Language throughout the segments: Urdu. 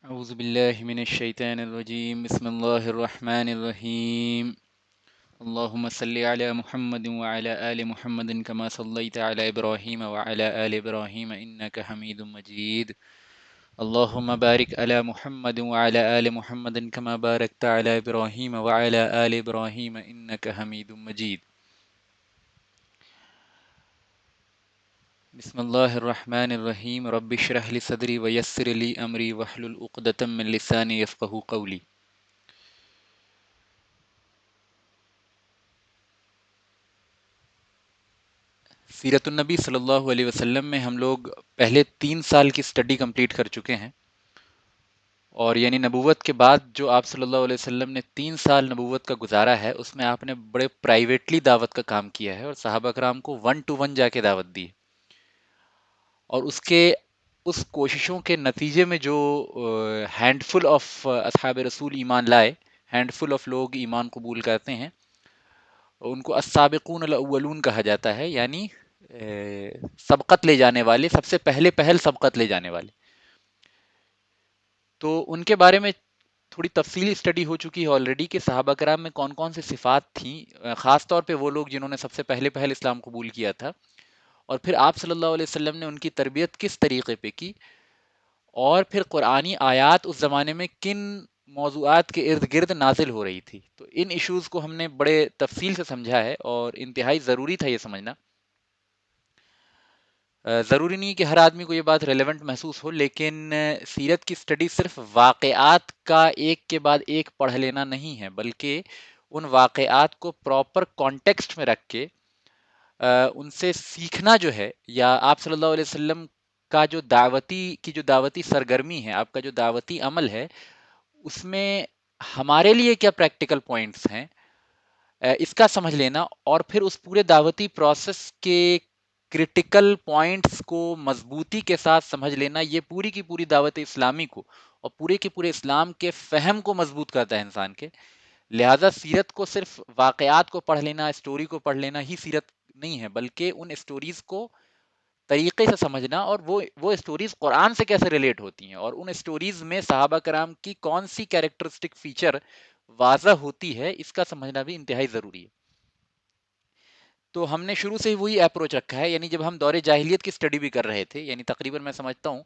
أعوذ بالله من الشيطان الرجيم بسم الله الرحمن الرحيم اللهم صل على محمد وعلى آل محمد كما صليت على إبراهيم وعلى آل إبراهيم إنك حميد مجيد اللهم بارك على محمد وعلى آل محمد كما باركت على إبراهيم وعلى آل إبراهيم إنك حميد مجيد بسم الله الرحمن الرحيم رب اشرح لي صدري ويسر لي أمري واحلل عقدة من لساني يفقهوا قولي. سیرت النبی صلی اللہ علیہ وسلم میں ہم لوگ پہلے 3 سال کی اسٹڈی کمپلیٹ کر چکے ہیں، اور یعنی نبوت کے بعد جو آپ صلی اللہ علیہ وسلم نے 3 سال نبوت کا گزارا ہے، اس میں آپ نے بڑے پرائیویٹلی دعوت کا کام کیا ہے اور صحابہ کرام کو 1 to 1 جا کے دعوت دی، اور اس کوششوں کے نتیجے میں جو ہینڈ فل آف اصحاب رسول ایمان لائے، ہینڈ فل آف لوگ ایمان قبول کرتے ہیں، ان کو السابقون الاولون کہا جاتا ہے، یعنی سبقت لے جانے والے، سب سے پہلے پہل سبقت لے جانے والے. تو ان کے بارے میں تھوڑی تفصیلی اسٹڈی ہو چکی ہے آلریڈی کہ صحابہ کرام میں کون کون سی صفات تھیں، خاص طور پہ وہ لوگ جنہوں نے سب سے پہلے پہل اسلام قبول کیا تھا، اور پھر آپ صلی اللہ علیہ وسلم نے ان کی تربیت کس طریقے پہ کی، اور پھر قرآنی آیات اس زمانے میں کن موضوعات کے ارد گرد نازل ہو رہی تھی. تو ان ایشوز کو ہم نے بڑے تفصیل سے سمجھا ہے، اور انتہائی ضروری تھا یہ سمجھنا. ضروری نہیں کہ ہر آدمی کو یہ بات ریلیونٹ محسوس ہو، لیکن سیرت کی اسٹڈی صرف واقعات کا ایک کے بعد ایک پڑھ لینا نہیں ہے، بلکہ ان واقعات کو پراپر کانٹیکسٹ میں رکھ کے ان سے سیکھنا جو ہے، یا آپ صلی اللہ علیہ وسلم کا جو دعوتی سرگرمی ہے، آپ کا جو دعوتی عمل ہے، اس میں ہمارے لیے کیا پریکٹیکل پوائنٹس ہیں، اس کا سمجھ لینا، اور پھر اس پورے دعوتی پروسیس کے کرٹیکل پوائنٹس کو مضبوطی کے ساتھ سمجھ لینا، یہ پوری کی پوری دعوت اسلامی کو اور پورے کے پورے اسلام کے فہم کو مضبوط کرتا ہے انسان کے. لہٰذا سیرت کو صرف واقعات کو پڑھ لینا، اسٹوری کو پڑھ لینا ہی سیرت نہیں ہے، بلکہ ان اسٹوریز کو طریقے سے سمجھنا، اور وہ اسٹوریز قرآن سے کیسے ریلیٹ ہوتی ہیں، اور ان اسٹوریز میں صحابہ کرام کی کون سی کیریکٹرسٹک فیچر واضح ہوتی ہے، اس کا سمجھنا بھی انتہائی ضروری ہے. تو ہم نے شروع سے ہی وہی اپروچ رکھا ہے، یعنی جب ہم دور جاہلیت کی اسٹڈی بھی کر رہے تھے، یعنی تقریباً میں سمجھتا ہوں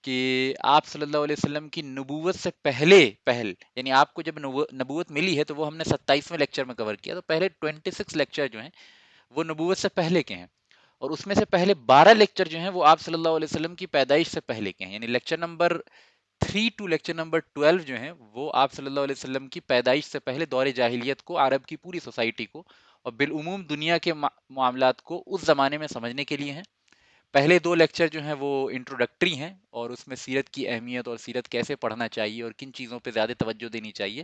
کہ آپ صلی اللہ علیہ وسلم کی نبوت سے پہل یعنی آپ کو جب نبوت ملی ہے، تو وہ ہم نے 27ویں لیکچر میں کور کیا. تو پہلے 26 لیکچر جو ہیں وہ نبوت سے پہلے کے ہیں، اور اس میں سے پہلے 12 لیکچر جو ہیں وہ آپ صلی اللہ علیہ وسلم کی پیدائش سے پہلے کے ہیں، یعنی lecture number 3 to lecture number 12 جو ہیں وہ آپ صلی اللہ علیہ وسلم کی پیدائش سے پہلے دور جاہلیت کو، عرب کی پوری سوسائٹی کو، اور بالعموم دنیا کے معاملات کو اس زمانے میں سمجھنے کے لیے ہیں. پہلے 2 لیکچر جو ہیں وہ انٹروڈکٹری ہیں، اور اس میں سیرت کی اہمیت اور سیرت کیسے پڑھنا چاہیے اور کن چیزوں پہ زیادہ توجہ دینی چاہیے،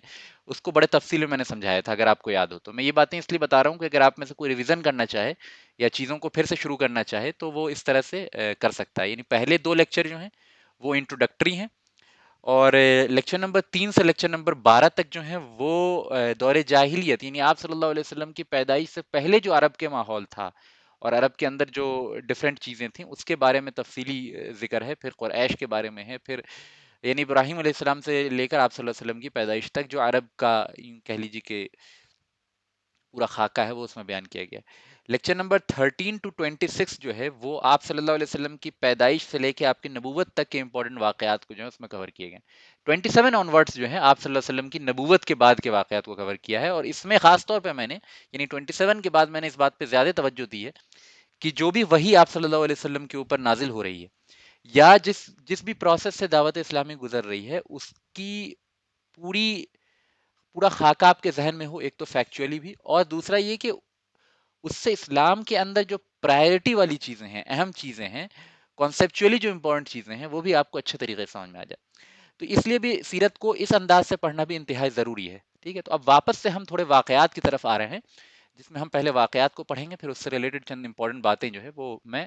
اس کو بڑے تفصیل میں میں نے سمجھایا تھا. اگر آپ کو یاد ہو تو میں یہ باتیں اس لیے بتا رہا ہوں کہ اگر آپ میں سے کوئی ریویژن کرنا چاہے یا چیزوں کو پھر سے شروع کرنا چاہے تو وہ اس طرح سے کر سکتا ہے. یعنی پہلے 2 لیکچر جو ہیں وہ انٹروڈکٹری ہیں، اور لیکچر نمبر 3 سے لیکچر نمبر 12 تک جو ہیں وہ دور جاہلیت، یعنی آپ صلی اللہ علیہ وسلم کی پیدائش سے پہلے جو عرب کے ماحول تھا اور عرب کے اندر جو ڈفرینٹ چیزیں تھیں، اس کے بارے میں تفصیلی ذکر ہے. پھر قریش کے بارے میں ہے، پھر یعنی ابراہیم علیہ السلام سے لے کر آپ صلی اللہ علیہ وسلم کی پیدائش تک جو عرب کا یوں کہہ لیجیے کہ پورا خاکہ ہے، وہ اس میں بیان کیا گیا. لیکچر نمبر 13 ٹو 26 جو ہے وہ آپ صلی اللہ علیہ وسلم کی پیدائش سے لے کے آپ کی نبوت تک کے امپورٹنٹ واقعات کو جو ہے اس میں کور کیے گئے. 27 آن ورڈز جو ہیں آپ صلی اللہ علیہ وسلم کی نبوت کے بعد کے واقعات کو کور کیا ہے، اور اس میں خاص طور پہ میں نے یعنی 27 کے بعد میں نے اس بات پہ زیادہ توجہ دی ہے کہ جو بھی وحی آپ صلی اللہ علیہ وسلم کے اوپر نازل ہو رہی ہے، یا جس بھی پروسیس سے دعوت اسلامی گزر رہی ہے، اس کی پوری پورا خاکہ آپ کے ذہن میں ہو، ایک تو فیکچولی بھی، اور دوسرا یہ کہ اس سے اسلام کے اندر جو پرائرٹی والی چیزیں ہیں، اہم چیزیں ہیں، کانسیپچولی جو امپورٹنٹ چیزیں ہیں، وہ بھی آپ کو اچھے طریقے سے سمجھ میں آ جائے. تو اس لیے بھی سیرت کو اس انداز سے پڑھنا بھی انتہائی ضروری ہے. ٹھیک ہے، تو اب واپس سے ہم تھوڑے واقعات کی طرف آ رہے ہیں، جس میں ہم پہلے واقعات کو پڑھیں گے، پھر اس سے ریلیٹڈ چند امپورٹنٹ باتیں جو ہے وہ میں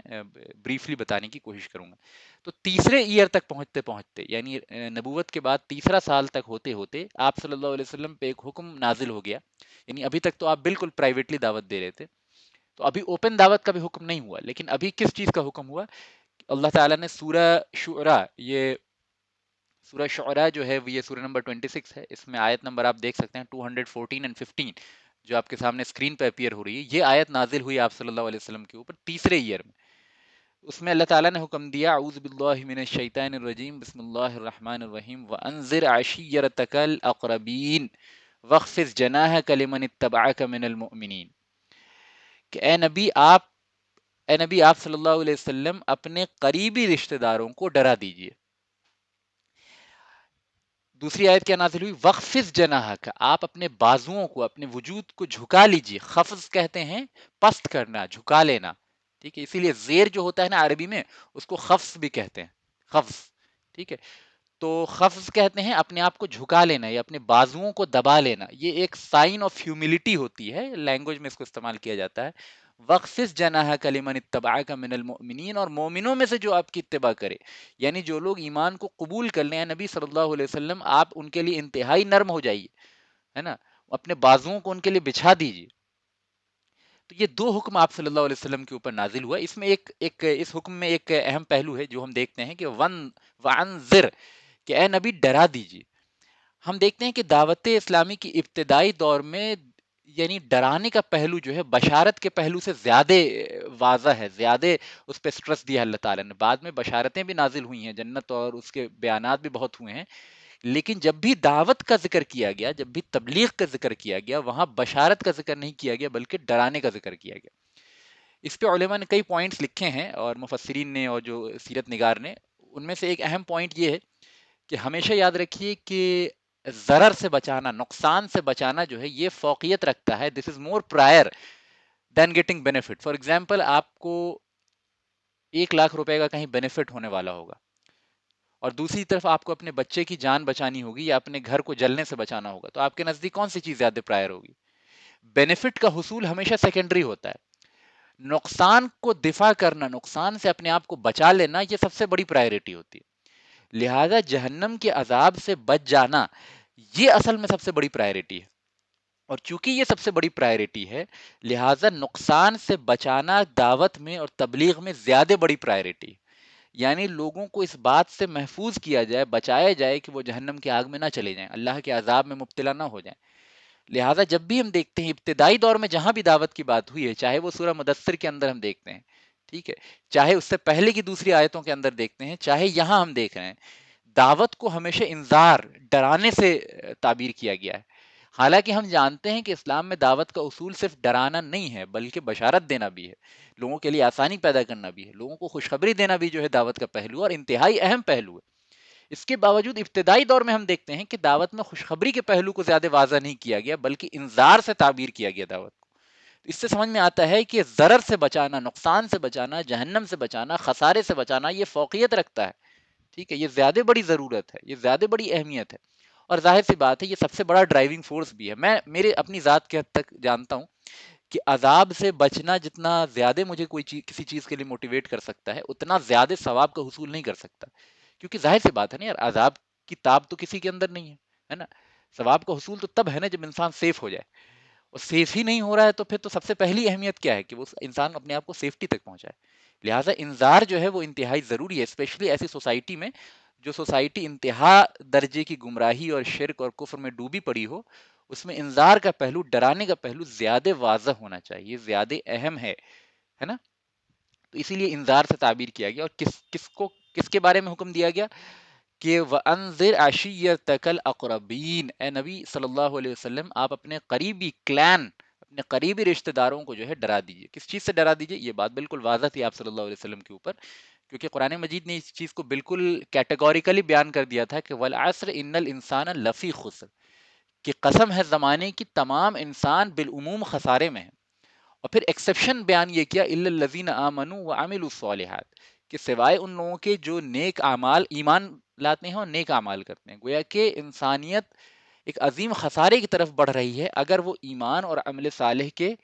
بریفلی بتانے کی کوشش کروں گا. تو تیسرے ایئر تک پہنچتے پہنچتے، یعنی نبوت کے بعد تیسرا سال تک ہوتے ہوتے آپ صلی اللہ علیہ وسلم پہ ایک حکم نازل ہو گیا. یعنی ابھی تک تو آپ بالکل پرائیویٹلی دعوت دے رہے تھے، تو ابھی اوپن دعوت کا بھی حکم نہیں ہوا، لیکن ابھی کس چیز کا حکم ہوا؟ اللہ تعالیٰ نے سورہ شعراء، یہ سورہ شعراء جو ہے یہ سورہ نمبر 26 ہے، اس میں آیت نمبر آپ دیکھ سکتے ہیں 214 and 15 جو آپ کے سامنے اسکرین پہ اپیئر ہو رہی ہے. یہ آیت نازل ہوئی آپ صلی اللہ علیہ وسلم کے اوپر تیسرے ایئر میں. اس میں اللہ تعالیٰ نے حکم دیا اعوذ باللہ من الشیطان الرجیم بسم اللہ الرحمن الرحیم وانذر عشیرتک الاقربین واخفض جناحک لمن اتبعک من المؤمنین، کہ اے نبی آپ صلی اللہ علیہ وسلم اپنے قریبی رشتہ داروں کو ڈرا دیجئے. دوسری آیت کیا نازل ہوئی؟ وخفض جناحک، آپ اپنے بازوؤں کو، اپنے وجود کو جھکا لیجئے. خفض کہتے ہیں پست کرنا، جھکا لینا. ٹھیک ہے، اسی لیے زیر جو ہوتا ہے نا عربی میں اس کو خفض بھی کہتے ہیں، خفض. ٹھیک ہے، تو خفض کہتے ہیں اپنے آپ کو جھکا لینا یا اپنے بازوؤں کو دبا لینا. یہ ایک سائن آف ہیوملٹی ہوتی ہے، لینگویج میں اس کو استعمال کیا جاتا ہے. وَخْفِضْ جَنَاحَكَ لِمَنِ اتَّبَعَكَ مِنَ الْمُؤْمِنِينَ، اور مومنوں میں سے جو آپ کی اتباع کرے، یعنی جو لوگ ایمان کو قبول کر لیں نبی صلی اللہ علیہ وسلم آپ ان کے لیے انتہائی نرم ہو جائیے، ہے نا، اپنے بازوؤں کو ان کے لیے بچھا دیجیے. تو یہ دو حکم آپ صلی اللہ علیہ وسلم کے اوپر نازل ہوا. اس میں اس حکم میں ایک اہم پہلو ہے جو ہم دیکھتے ہیں کہ وَانذِر، کہ اے نبی ڈرا دیجیے. ہم دیکھتے ہیں کہ دعوت اسلامی کی ابتدائی دور میں یعنی ڈرانے کا پہلو جو ہے بشارت کے پہلو سے زیادہ واضح ہے، زیادہ اس پہ سٹرس دیا اللہ تعالیٰ نے. بعد میں بشارتیں بھی نازل ہوئی ہیں، جنت اور اس کے بیانات بھی بہت ہوئے ہیں، لیکن جب بھی دعوت کا ذکر کیا گیا، جب بھی تبلیغ کا ذکر کیا گیا، وہاں بشارت کا ذکر نہیں کیا گیا بلکہ ڈرانے کا ذکر کیا گیا. اس پہ علماء نے کئی پوائنٹس لکھے ہیں اور مفسرین نے اور جو سیرت نگار نے، ان میں سے ایک اہم پوائنٹ یہ ہے کہ ہمیشہ یاد رکھیے کہ ضرر سے بچانا، نقصان سے بچانا جو ہے یہ فوقیت رکھتا ہے. This is more prior than getting benefit. For example آپ کو 1 لاکھ روپے کا کہیں بینیفٹ ہونے والا ہوگا اور دوسری طرف آپ کو اپنے بچے کی جان بچانی ہوگی یا اپنے گھر کو جلنے سے بچانا ہوگا، تو آپ کے نزدیک کون سی چیز زیادہ پرائر ہوگی؟ بینیفٹ کا حصول ہمیشہ سیکنڈری ہوتا ہے. نقصان کو دفاع کرنا، نقصان سے اپنے آپ کو بچا لینا، یہ سب سے بڑی پرائرٹی ہوتی ہے. لہذا جہنم کے عذاب سے بچ جانا یہ اصل میں سب سے بڑی پرائرٹی ہے. اور چونکہ یہ سب سے بڑی پرائرٹی ہے، لہذا نقصان سے بچانا دعوت میں اور تبلیغ میں زیادہ بڑی پرائرٹی ہے. یعنی لوگوں کو اس بات سے محفوظ کیا جائے، بچایا جائے کہ وہ جہنم کی آگ میں نہ چلے جائیں، اللہ کے عذاب میں مبتلا نہ ہو جائیں. لہٰذا جب بھی ہم دیکھتے ہیں ابتدائی دور میں جہاں بھی دعوت کی بات ہوئی ہے، چاہے وہ سورہ مدثر کے اندر ہم دیکھتے ہیں، ٹھیک ہے، چاہے اس سے پہلے کی دوسری آیتوں کے اندر دیکھتے ہیں، چاہے یہاں ہم دیکھ رہے ہیں، دعوت کو ہمیشہ انذار، ڈرانے سے تعبیر کیا گیا ہے. حالانکہ ہم جانتے ہیں کہ اسلام میں دعوت کا اصول صرف ڈرانا نہیں ہے بلکہ بشارت دینا بھی ہے، لوگوں کے لیے آسانی پیدا کرنا بھی ہے، لوگوں کو خوشخبری دینا بھی جو ہے دعوت کا پہلو اور انتہائی اہم پہلو ہے. اس کے باوجود ابتدائی دور میں ہم دیکھتے ہیں کہ دعوت میں خوشخبری کے پہلو کو زیادہ واضح نہیں کیا گیا بلکہ انذار سے تعبیر کیا گیا دعوت کو. اس سے سمجھ میں آتا ہے کہ ضرر سے بچانا، نقصان سے بچانا، جہنم سے بچانا، خسارے سے بچانا یہ فوقیت رکھتا ہے. ٹھیک ہے، یہ زیادہ بڑی ضرورت ہے، یہ زیادہ بڑی اہمیت ہے. اور ظاہر سی بات ہے یہ سب سے بڑا ڈرائیونگ فورس بھی ہے. میں میرے اپنی ذات کے حد تک جانتا ہوں کہ عذاب سے بچنا جتنا زیادہ مجھے کوئی چیز کسی چیز کے لیے موٹیویٹ کر سکتا ہے، اتنا زیادہ ثواب کا حصول نہیں کر سکتا. کیونکہ ظاہر سی بات ہے نا یار، عذاب کی تاب تو کسی کے اندر نہیں ہے نا. ثواب کا حصول تو تب ہے نا جب انسان سیف ہو جائے، اور سیف ہی نہیں ہو رہا ہے تو پھر تو سب سے پہلی اہمیت کیا ہے کہ وہ انسان اپنے آپ کو سیفٹی تک پہنچائے. لہٰذا انذار جو ہے وہ انتہائی ضروری ہے، اسپیشلی ایسی سوسائٹی میں جو سوسائٹی انتہا درجے کی گمراہی اور شرک اور کفر میں ڈوبی پڑی ہو. اس میں انذار کا پہلو، ڈرانے کا پہلو زیادہ واضح ہونا چاہیے، زیادہ اہم ہے نا. تو اسی لیے انذار سے تعبیر کیا گیا. اور کس کے بارے میں حکم دیا گیا کہ وَأَنذِرْ عَشِيَّتَكَ الْأَقْرَبِينَ، اے نبی صلی اللہ علیہ وسلم آپ اپنے قریبی کلان، اپنے قریبی رشتہ داروں کو جو ہے ڈرا دیجئے. کس چیز سے ڈرا دیجئے؟ یہ بات بالکل واضح تھی آپ صلی اللہ علیہ وسلم کے اوپر، کیونکہ قرآن مجید نے اس چیز کو بالکل کیٹیگوریکلی بیان کر دیا تھا کہ وَالْعَصْرِ إِنَّ الْإِنسَانَ لَفِي خُسْرٍ، کہ قسم ہے زمانے کی، تمام انسان بالعموم خسارے میں ہیں. اور پھر ایکسیپشن بیان یہ کیا الا الذین آمنوا وعملوا الصالحات، کہ سوائے ان لوگوں کے جو نیک اعمال، ایمان لاتے ہیں اور نیک اعمال کرتے ہیں. گویا کہ انسانیت ایک عظیم خسارے کی طرف بڑھ رہی ہے اگر وہ ایمان اور عمل صالح کے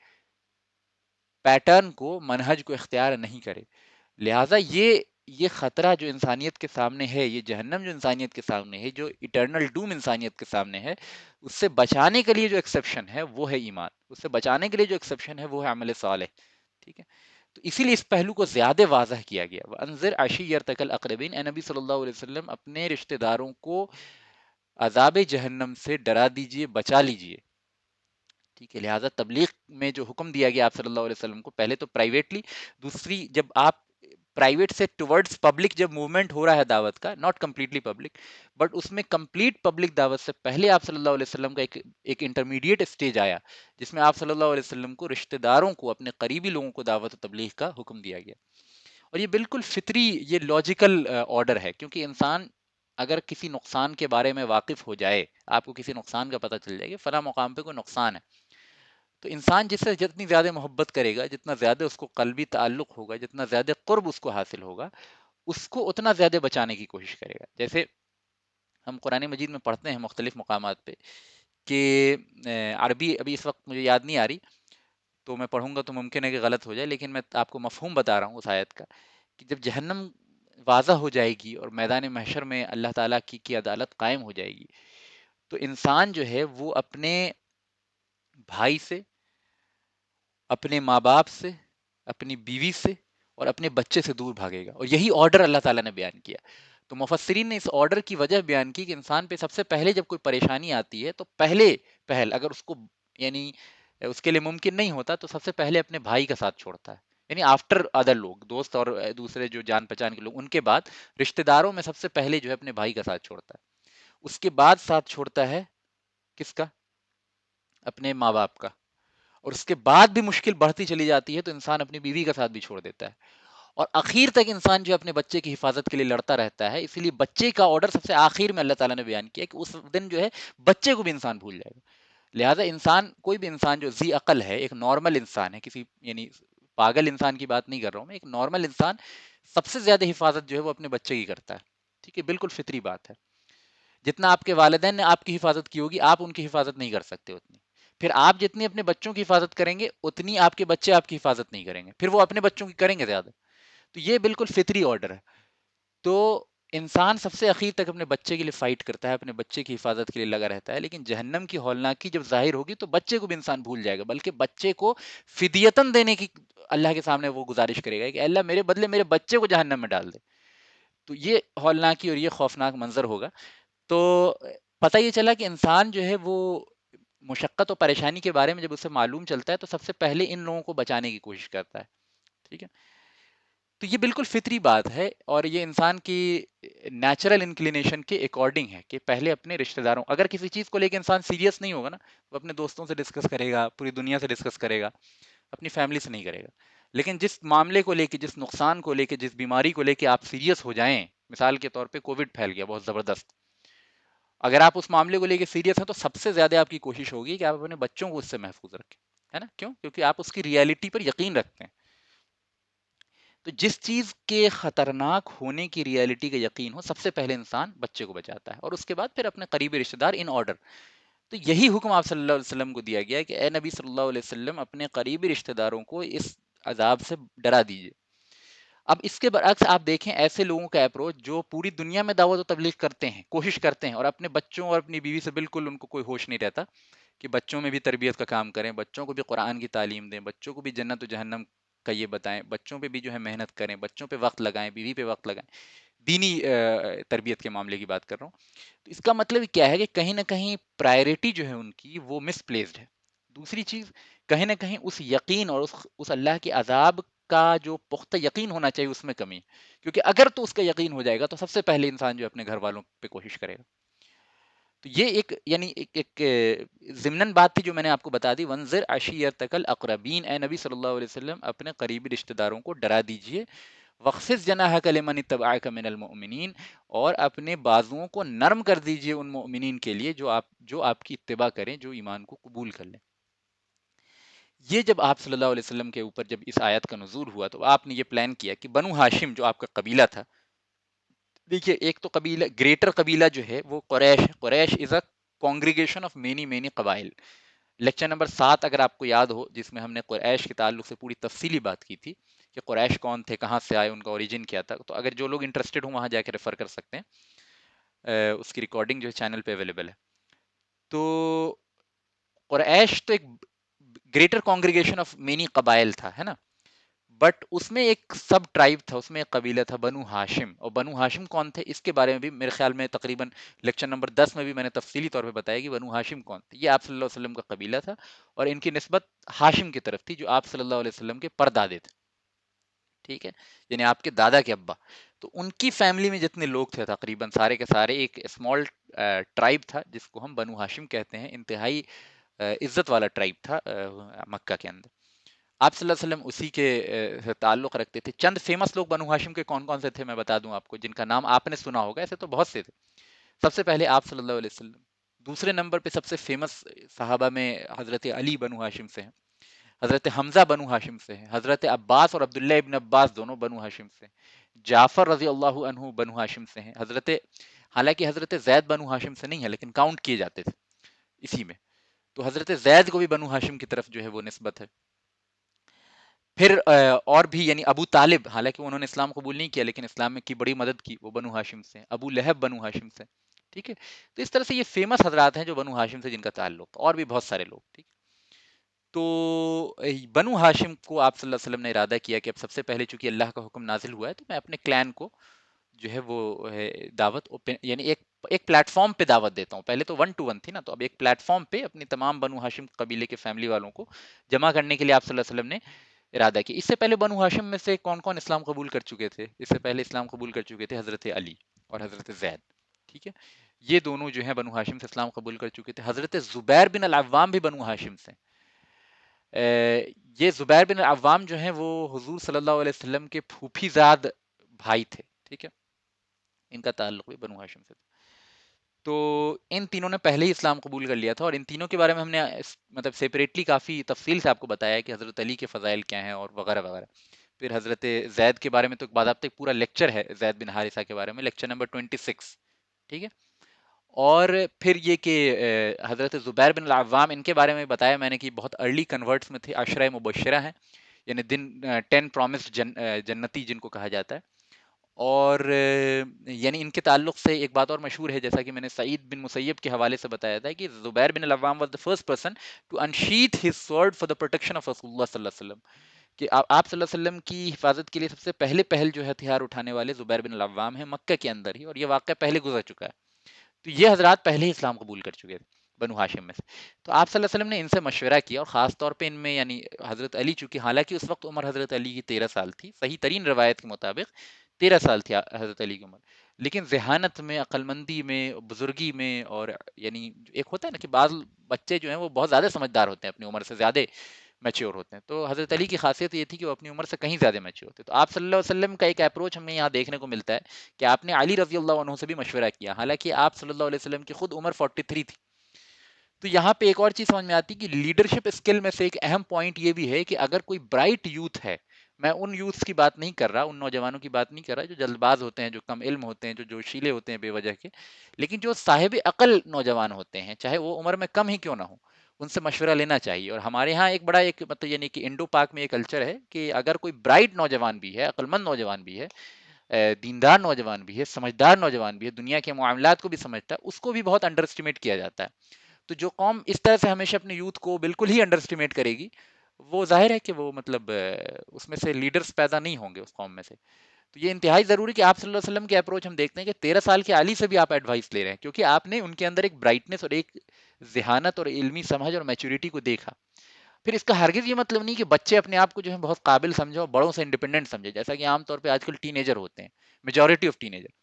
پیٹرن کو، منہج کو اختیار نہیں کرے. لہٰذا یہ خطرہ جو انسانیت کے سامنے ہے، یہ جہنم جو انسانیت کے سامنے ہے، جو ایٹرنل ڈوم انسانیت کے سامنے ہے، اس سے بچانے کے لیے جو ایکسیپشن ہے وہ ہے ایمان، اس سے بچانے کے لیے جو ایکسیپشن ہے وہ ہے عمل صالح. ٹھیک ہے، تو تو اسی لیے اس پہلو کو زیادہ واضح کیا گیا. وَأَنذِرْ عَشِيرَتَكَ الْأَقْرَبِينَ. اے نبی صلی اللہ علیہ وسلم اپنے رشتہ داروں کو عذاب جہنم سے ڈرا دیجئے، بچا لیجئے. ٹھیک ہے، لہٰذا تبلیغ میں جو حکم دیا گیا آپ صلی اللہ علیہ وسلم کو، پہلے تو پرائیویٹلی، دوسری جب آپ پرائیویٹ سے ٹورڈز پبلک جب موومنٹ ہو رہا ہے دعوت کا، ناٹ کمپلیٹلی پبلک، بٹ اس میں کمپلیٹ پبلک دعوت سے پہلے آپ صلی اللہ علیہ وسلم کا ایک انٹرمیڈیٹ اسٹیج آیا، جس میں آپ صلی اللہ علیہ وسلم کو رشتہ داروں کو، اپنے قریبی لوگوں کو دعوت و تبلیغ کا حکم دیا گیا. اور یہ بالکل فطری، یہ لاجیکل آرڈر ہے، کیونکہ انسان اگر کسی نقصان کے بارے میں واقف ہو جائے، آپ کو کسی نقصان کا پتہ چل جائے کہ فلاں مقام پہ کوئی نقصان ہے، تو انسان جس سے جتنی زیادہ محبت کرے گا، جتنا زیادہ اس کو قلبی تعلق ہوگا، جتنا زیادہ قرب اس کو حاصل ہوگا، اس کو اتنا زیادہ بچانے کی کوشش کرے گا. جیسے ہم قرآن مجید میں پڑھتے ہیں مختلف مقامات پہ کہ عربی ابھی اس وقت مجھے یاد نہیں آ رہی، تو میں پڑھوں گا تو ممکن ہے کہ غلط ہو جائے، لیکن میں آپ کو مفہوم بتا رہا ہوں اس آیت کا، کہ جب جہنم واضح ہو جائے گی اور میدان محشر میں اللہ تعالیٰ کی عدالت قائم ہو جائے گی، تو انسان جو ہے وہ اپنے بھائی سے، اپنے ماں باپ سے، اپنی بیوی سے اور اپنے بچے سے دور بھاگے گا. اور یہی آرڈر اللہ تعالیٰ نے بیان کیا. تو مفسرین نے اس آرڈر کی وجہ بیان کی کہ انسان پہ سب سے پہلے جب کوئی پریشانی آتی ہے تو پہل اگر اس کو، یعنی اس کے لیے ممکن نہیں ہوتا، تو سب سے پہلے اپنے بھائی کا ساتھ چھوڑتا ہے، یعنی آفٹر ادر لوگ، دوست اور دوسرے جو جان پہچان کے لوگ، ان کے بعد رشتہ داروں میں سب سے پہلے جو ہے اپنے بھائی کا ساتھ چھوڑتا ہے. اس کے بعد ساتھ چھوڑتا ہے کس کا؟ اپنے ماں باپ کا. اور اس کے بعد بھی مشکل بڑھتی چلی جاتی ہے تو انسان اپنی بیوی کا ساتھ بھی چھوڑ دیتا ہے. اور اخیر تک انسان جو اپنے بچے کی حفاظت کے لیے لڑتا رہتا ہے. اسی لیے بچے کا آرڈر سب سے آخر میں اللہ تعالیٰ نے بیان کیا کہ اس دن جو ہے بچے کو بھی انسان بھول جائے گا. لہٰذا انسان، کوئی بھی انسان جو ذی عقل ہے، ایک نارمل انسان ہے، کسی یعنی پاگل انسان کی بات نہیں کر رہا ہوں میں، ایک نارمل انسان سب سے زیادہ حفاظت جو ہے وہ اپنے بچے کی کرتا ہے. ٹھیک ہے، بالکل فطری بات ہے. جتنا آپ کے والدین نے آپ کی حفاظت کی ہوگی، آپ ان کی حفاظت نہیں کر سکتے اتنی. پھر آپ جتنی اپنے بچوں کی حفاظت کریں گے، اتنی آپ کے بچے آپ کی حفاظت نہیں کریں گے، پھر وہ اپنے بچوں کی کریں گے زیادہ. تو یہ بالکل فطری آرڈر ہے. تو انسان سب سے اخیر تک اپنے بچے کے لیے فائٹ کرتا ہے، اپنے بچے کی حفاظت کے لیے لگا رہتا ہے. لیکن جہنم کی ہولناکی جب ظاہر ہوگی تو بچے کو بھی انسان بھول جائے گا، بلکہ بچے کو فدیتن دینے کی اللہ کے سامنے وہ گزارش کرے گا کہ اللہ میرے بدلے میرے بچے کو جہنم میں ڈال دے. تو یہ ہولناکی اور یہ خوفناک منظر ہوگا. تو پتہ یہ چلا کہ انسان جو ہے وہ مشقت و پریشانی کے بارے میں جب اسے معلوم چلتا ہے تو سب سے پہلے ان لوگوں کو بچانے کی کوشش کرتا ہے. ٹھیک ہے، تو یہ بالکل فطری بات ہے، اور یہ انسان کی نیچرل انکلینیشن کے اکارڈنگ ہے کہ پہلے اپنے رشتہ داروں، اگر کسی چیز کو لے کے انسان سیریس نہیں ہوگا نا، وہ اپنے دوستوں سے ڈسکس کرے گا، پوری دنیا سے ڈسکس کرے گا، اپنی فیملی سے نہیں کرے گا. لیکن جس معاملے کو لے کے، جس نقصان کو لے کے، جس بیماری کو لے کے آپ سیریس ہو جائیں، مثال کے طور پہ کووڈ پھیل گیا بہت زبردست، اگر آپ اس معاملے کو لے کے سیریس ہیں تو سب سے زیادہ آپ کی کوشش ہوگی کہ آپ اپنے بچوں کو اس سے محفوظ رکھیں، ہے نا؟ کیوں؟ کیونکہ آپ اس کی ریالٹی پر یقین رکھتے ہیں. تو جس چیز کے خطرناک ہونے کی ریالٹی کا یقین ہو، سب سے پہلے انسان بچے کو بچاتا ہے، اور اس کے بعد پھر اپنے قریبی رشتہ دار، ان آرڈر. تو یہی حکم آپ صلی اللہ علیہ وسلم کو دیا گیا کہ اے نبی صلی اللہ علیہ وسلم اپنے قریبی رشتہ داروں کو اس عذاب سے ڈرا دیجئے. اب اس کے برعکس آپ دیکھیں ایسے لوگوں کا اپروچ جو پوری دنیا میں دعوت و تبلیغ کرتے ہیں، کوشش کرتے ہیں، اور اپنے بچوں اور اپنی بیوی سے بالکل ان کو کوئی ہوش نہیں رہتا کہ بچوں میں بھی تربیت کا کام کریں، بچوں کو بھی قرآن کی تعلیم دیں، بچوں کو بھی جنت و جہنم کا یہ بتائیں، بچوں پہ بھی جو ہے محنت کریں، بچوں پہ وقت لگائیں، بیوی پہ وقت لگائیں. دینی تربیت کے معاملے کی بات کر رہا ہوں. تو اس کا مطلب کیا ہے کہ کہیں نہ کہیں پرائرٹی جو ہے ان کی وہ مس پلیسڈ ہے. دوسری چیز، کہیں نہ کہیں اس یقین اور اس اللہ کے عذاب کا جو پختہ یقین ہونا چاہیے اس میں کمی ہے. کیونکہ اگر تو اس کا یقین ہو جائے گا تو سب سے پہلے انسان جو اپنے گھر والوں پہ کوشش کرے گا. تو یہ ایک یعنی ایک ضمناً بات تھی جو میں نے آپ کو بتا دی. وَانذِرْ عَشِيرَتَكَ الْأَقْرَبِينَ، اے نبی صلی اللہ علیہ وسلم اپنے قریبی رشتہ داروں کو ڈرا دیجئے. وَخْفِضْ جَنَاحَكَ لِمَنِ اتَّبَعَكَ مِنَ الْمُؤْمِنِينَ، اور اپنے بازوؤں کو نرم کر دیجئے ان مؤمنین کے لیے جو آپ کی اتباع کریں، جو ایمان کو قبول کر لیں. یہ جب آپ صلی اللہ علیہ وسلم کے اوپر جب اس آیت کا نزول ہوا تو آپ نے یہ پلان کیا کہ بنو ہاشم جو آپ کا قبیلہ تھا، دیکھیے ایک تو قبیلہ، گریٹر قبیلہ جو ہے وہ قریش ہے. قریش از اے کانگریگیشن آف مینی مینی قبائل. لیکچر نمبر 7 اگر آپ کو یاد ہو، جس میں ہم نے قریش کے تعلق سے پوری تفصیلی بات کی تھی کہ قریش کون تھے، کہاں سے آئے، ان کا اوریجن کیا تھا. تو اگر جو لوگ انٹرسٹڈ ہوں وہاں جا کے ریفر کر سکتے ہیں، اس کی ریکارڈنگ جو ہے چینل پہ اویلیبل ہے. تو قریش تو ایک گریٹر کانگریگیشن آف مینی قبائل تھا، ہے نا؟ بٹ اس میں ایک سب ٹرائب تھا، اس میں ایک قبیلہ تھا بنو ہاشم. اور بنو ہاشم کون تھے اس کے بارے میں بھی میرے خیال میں تقریباً لیکچر نمبر 10 میں بھی میں نے تفصیلی طور پہ بتایا کہ بنو ہاشم کون تھے. یہ آپ صلی اللہ علیہ وسلم کا قبیلہ تھا اور ان کی نسبت ہاشم کی طرف تھی جو آپ صلی اللہ علیہ وسلم کے پردادے تھے. ٹھیک ہے، یعنی آپ کے دادا کے ابا. تو ان کی فیملی میں جتنے لوگ تھے تقریباً سارے کے سارے ایک اسمال ٹرائب تھا جس کو ہم بنو ہاشم کہتے ہیں. انتہائی عزت والا ٹرائب تھا مکہ کے اندر. آپ صلی اللہ علیہ وسلم اسی کے تعلق رکھتے تھے. چند فیمس لوگ بنو ہاشم کے کون کون سے تھے میں بتا دوں آپ کو، جن کا نام آپ نے سنا ہوگا، ایسے تو بہت سے تھے. سب سے پہلے آپ صلی اللہ علیہ وسلم. دوسرے نمبر پہ سب سے فیمس صحابہ میں حضرت علی بنو ہاشم سے ہیں، حضرت حمزہ بنو ہاشم سے ہیں، حضرت عباس اور عبداللہ ابن عباس دونوں بنو ہاشم سے ہیں، جعفر رضی اللہ عنہ بنو ہاشم سے ہیں، حالانکہ حضرت زید بنو ہاشم سے نہیں ہے لیکن کاؤنٹ کیے جاتے تھے اسی میں. تو حضرت زید کو بھی بنو ہاشم کی طرف جو ہے وہ نسبت ہے. پھر اور بھی یعنی ابو طالب، حالانکہ انہوں نے اسلام قبول نہیں کیا لیکن اسلام میں کی بڑی مدد کی، وہ بنو ہاشم سے. ابو لہب بنو ہاشم سے. ٹھیک ہے، تو اس طرح سے یہ فیمس حضرات ہیں جو بنو ہاشم سے جن کا تعلق، اور بھی بہت سارے لوگ. ٹھیک. تو بنو ہاشم کو آپ صلی اللہ علیہ وسلم نے ارادہ کیا کہ اب سب سے پہلے چونکہ اللہ کا حکم نازل ہوا ہے تو میں اپنے کلین کو جو ہے وہ دعوت یعنی ایک پلیٹ فارم پہ دعوت دیتا ہوں. پہلے تو 1 to 1 تھی نا، تو اب ایک پلیٹ فارم پہ اپنی تمام بنو ہاشم قبیلے کے فیملی والوں کو جمع کرنے کے لیے آپ صلی اللہ علیہ وسلم نے ارادہ کیا. اس سے پہلے بنو ہاشم میں سے کون کون اسلام قبول کر چکے تھے؟ اس سے پہلے اسلام قبول کر چکے تھے حضرت علی اور حضرت زید. ٹھیک ہے، یہ دونوں جو ہیں بنو ہاشم سے اسلام قبول کر چکے تھے. حضرت زبیر بن العوام بھی بنو ہاشم سے. یہ زبیر بن العوام جو ہیں وہ حضور صلی اللہ علیہ وسلم کے پھوپھی زاد بھائی تھے. ٹھیک ہے، ان کا تعلق بھی بنو ہاشم سے تھا. تو ان تینوں نے پہلے ہی اسلام قبول کر لیا تھا، اور ان تینوں کے بارے میں ہم نے مطلب سیپریٹلی کافی تفصیل سے آپ کو بتایا کہ حضرت علی کے فضائل کیا ہیں اور وغیرہ وغیرہ. پھر حضرت زید کے بارے میں تو باضابطہ ایک پورا لیکچر ہے زید بن حارثہ کے بارے میں، لیکچر نمبر 26. ٹھیک ہے، اور پھر یہ کہ حضرت زبیر بن العوام ان کے بارے میں بتایا میں نے کہ بہت ارلی کنورٹس میں تھے، عشرہ مبشرہ ہیں، یعنی 10 پرومسڈ جنتی جن کو کہا جاتا ہے. اور یعنی ان کے تعلق سے ایک بات اور مشہور ہے، جیسا کہ میں نے سعید بن مسیب کے حوالے سے بتایا تھا کہ زبیر بن العوام was the first person to unsheath his sword for the protection of رسول اللہ صلی اللہ علیہ وسلم، کہ آپ صلی اللہ علیہ وسلم کی حفاظت کے لیے سب سے پہل جو ہے ہتھیار اٹھانے والے زبیر بن العوام ہیں مکہ کے اندر ہی، اور یہ واقعہ پہلے گزر چکا ہے. تو یہ حضرات پہلے ہی اسلام قبول کر چکے تھے بنو ہاشم میں سے. تو آپ صلی اللہ علیہ وسلم نے ان سے مشورہ کیا، اور خاص طور پہ ان میں یعنی حضرت علی، چونکہ حالانکہ اس وقت عمر حضرت علی کی 13 سال تھی، صحیح ترین روایت کے مطابق 13 سال تھی حضرت علی کی عمر، لیکن ذہانت میں، عقل مندی میں، بزرگی میں، اور یعنی ایک ہوتا ہے نا کہ بعض بچے جو ہیں وہ بہت زیادہ سمجھدار ہوتے ہیں، اپنی عمر سے زیادہ میچور ہوتے ہیں. تو حضرت علی کی خاصیت یہ تھی کہ وہ اپنی عمر سے کہیں زیادہ میچور ہوتے. تو آپ صلی اللہ علیہ وسلم کا ایک اپروچ ہمیں یہاں دیکھنے کو ملتا ہے کہ آپ نے علی رضی اللہ عنہ سے بھی مشورہ کیا، حالانکہ آپ صلی اللہ علیہ وسلم کی خود عمر 43 تھی. تو یہاں پہ ایک اور چیز سمجھ میں آتی کہ لیڈرشپ اسکل میں سے ایک اہم پوائنٹ یہ بھی ہے کہ اگر کوئی برائٹ یوتھ ہے، میں ان یوتھس کی بات نہیں کر رہا، ان نوجوانوں کی بات نہیں کر رہا جو جلد باز ہوتے ہیں، جو کم علم ہوتے ہیں، جو جوشیلے ہوتے ہیں بے وجہ کے، لیکن جو صاحب عقل نوجوان ہوتے ہیں، چاہے وہ عمر میں کم ہی کیوں نہ ہو، ان سے مشورہ لینا چاہیے. اور ہمارے ہاں ایک بڑا ایک مطلب یعنی کہ انڈو پاک میں یہ کلچر ہے کہ اگر کوئی برائٹ نوجوان بھی ہے، عقل مند نوجوان بھی ہے، دیندار نوجوان بھی ہے، سمجھدار نوجوان بھی ہے، دنیا کے معاملات کو بھی سمجھتا ہے، اس کو بھی بہت انڈر اسٹیمیٹ کیا جاتا ہے. تو جو قوم اس طرح سے ہمیشہ اپنے یوتھ کو بالکل ہی انڈر اسٹیمیٹ کرے گی، وہ ظاہر ہے کہ وہ مطلب اس میں سے لیڈرز پیدا نہیں ہوں گے اس قوم میں سے. تو یہ انتہائی ضروری کہ آپ صلی اللہ علیہ وسلم کے اپروچ ہم دیکھتے ہیں کہ 13 سال کے علی سے بھی آپ ایڈوائس لے رہے ہیں، کیونکہ آپ نے ان کے اندر ایک برائٹنس اور ایک ذہانت اور علمی سمجھ اور میچورٹی کو دیکھا. پھر اس کا ہرگز یہ مطلب نہیں کہ بچے اپنے آپ کو جو ہے بہت قابل سمجھو اور بڑوں سے انڈیپینڈنٹ سمجھے، جیسا کہ عام طور پہ آج کل ٹین ایجر ہوتے ہیں، میجورٹی آف ٹین ایجر،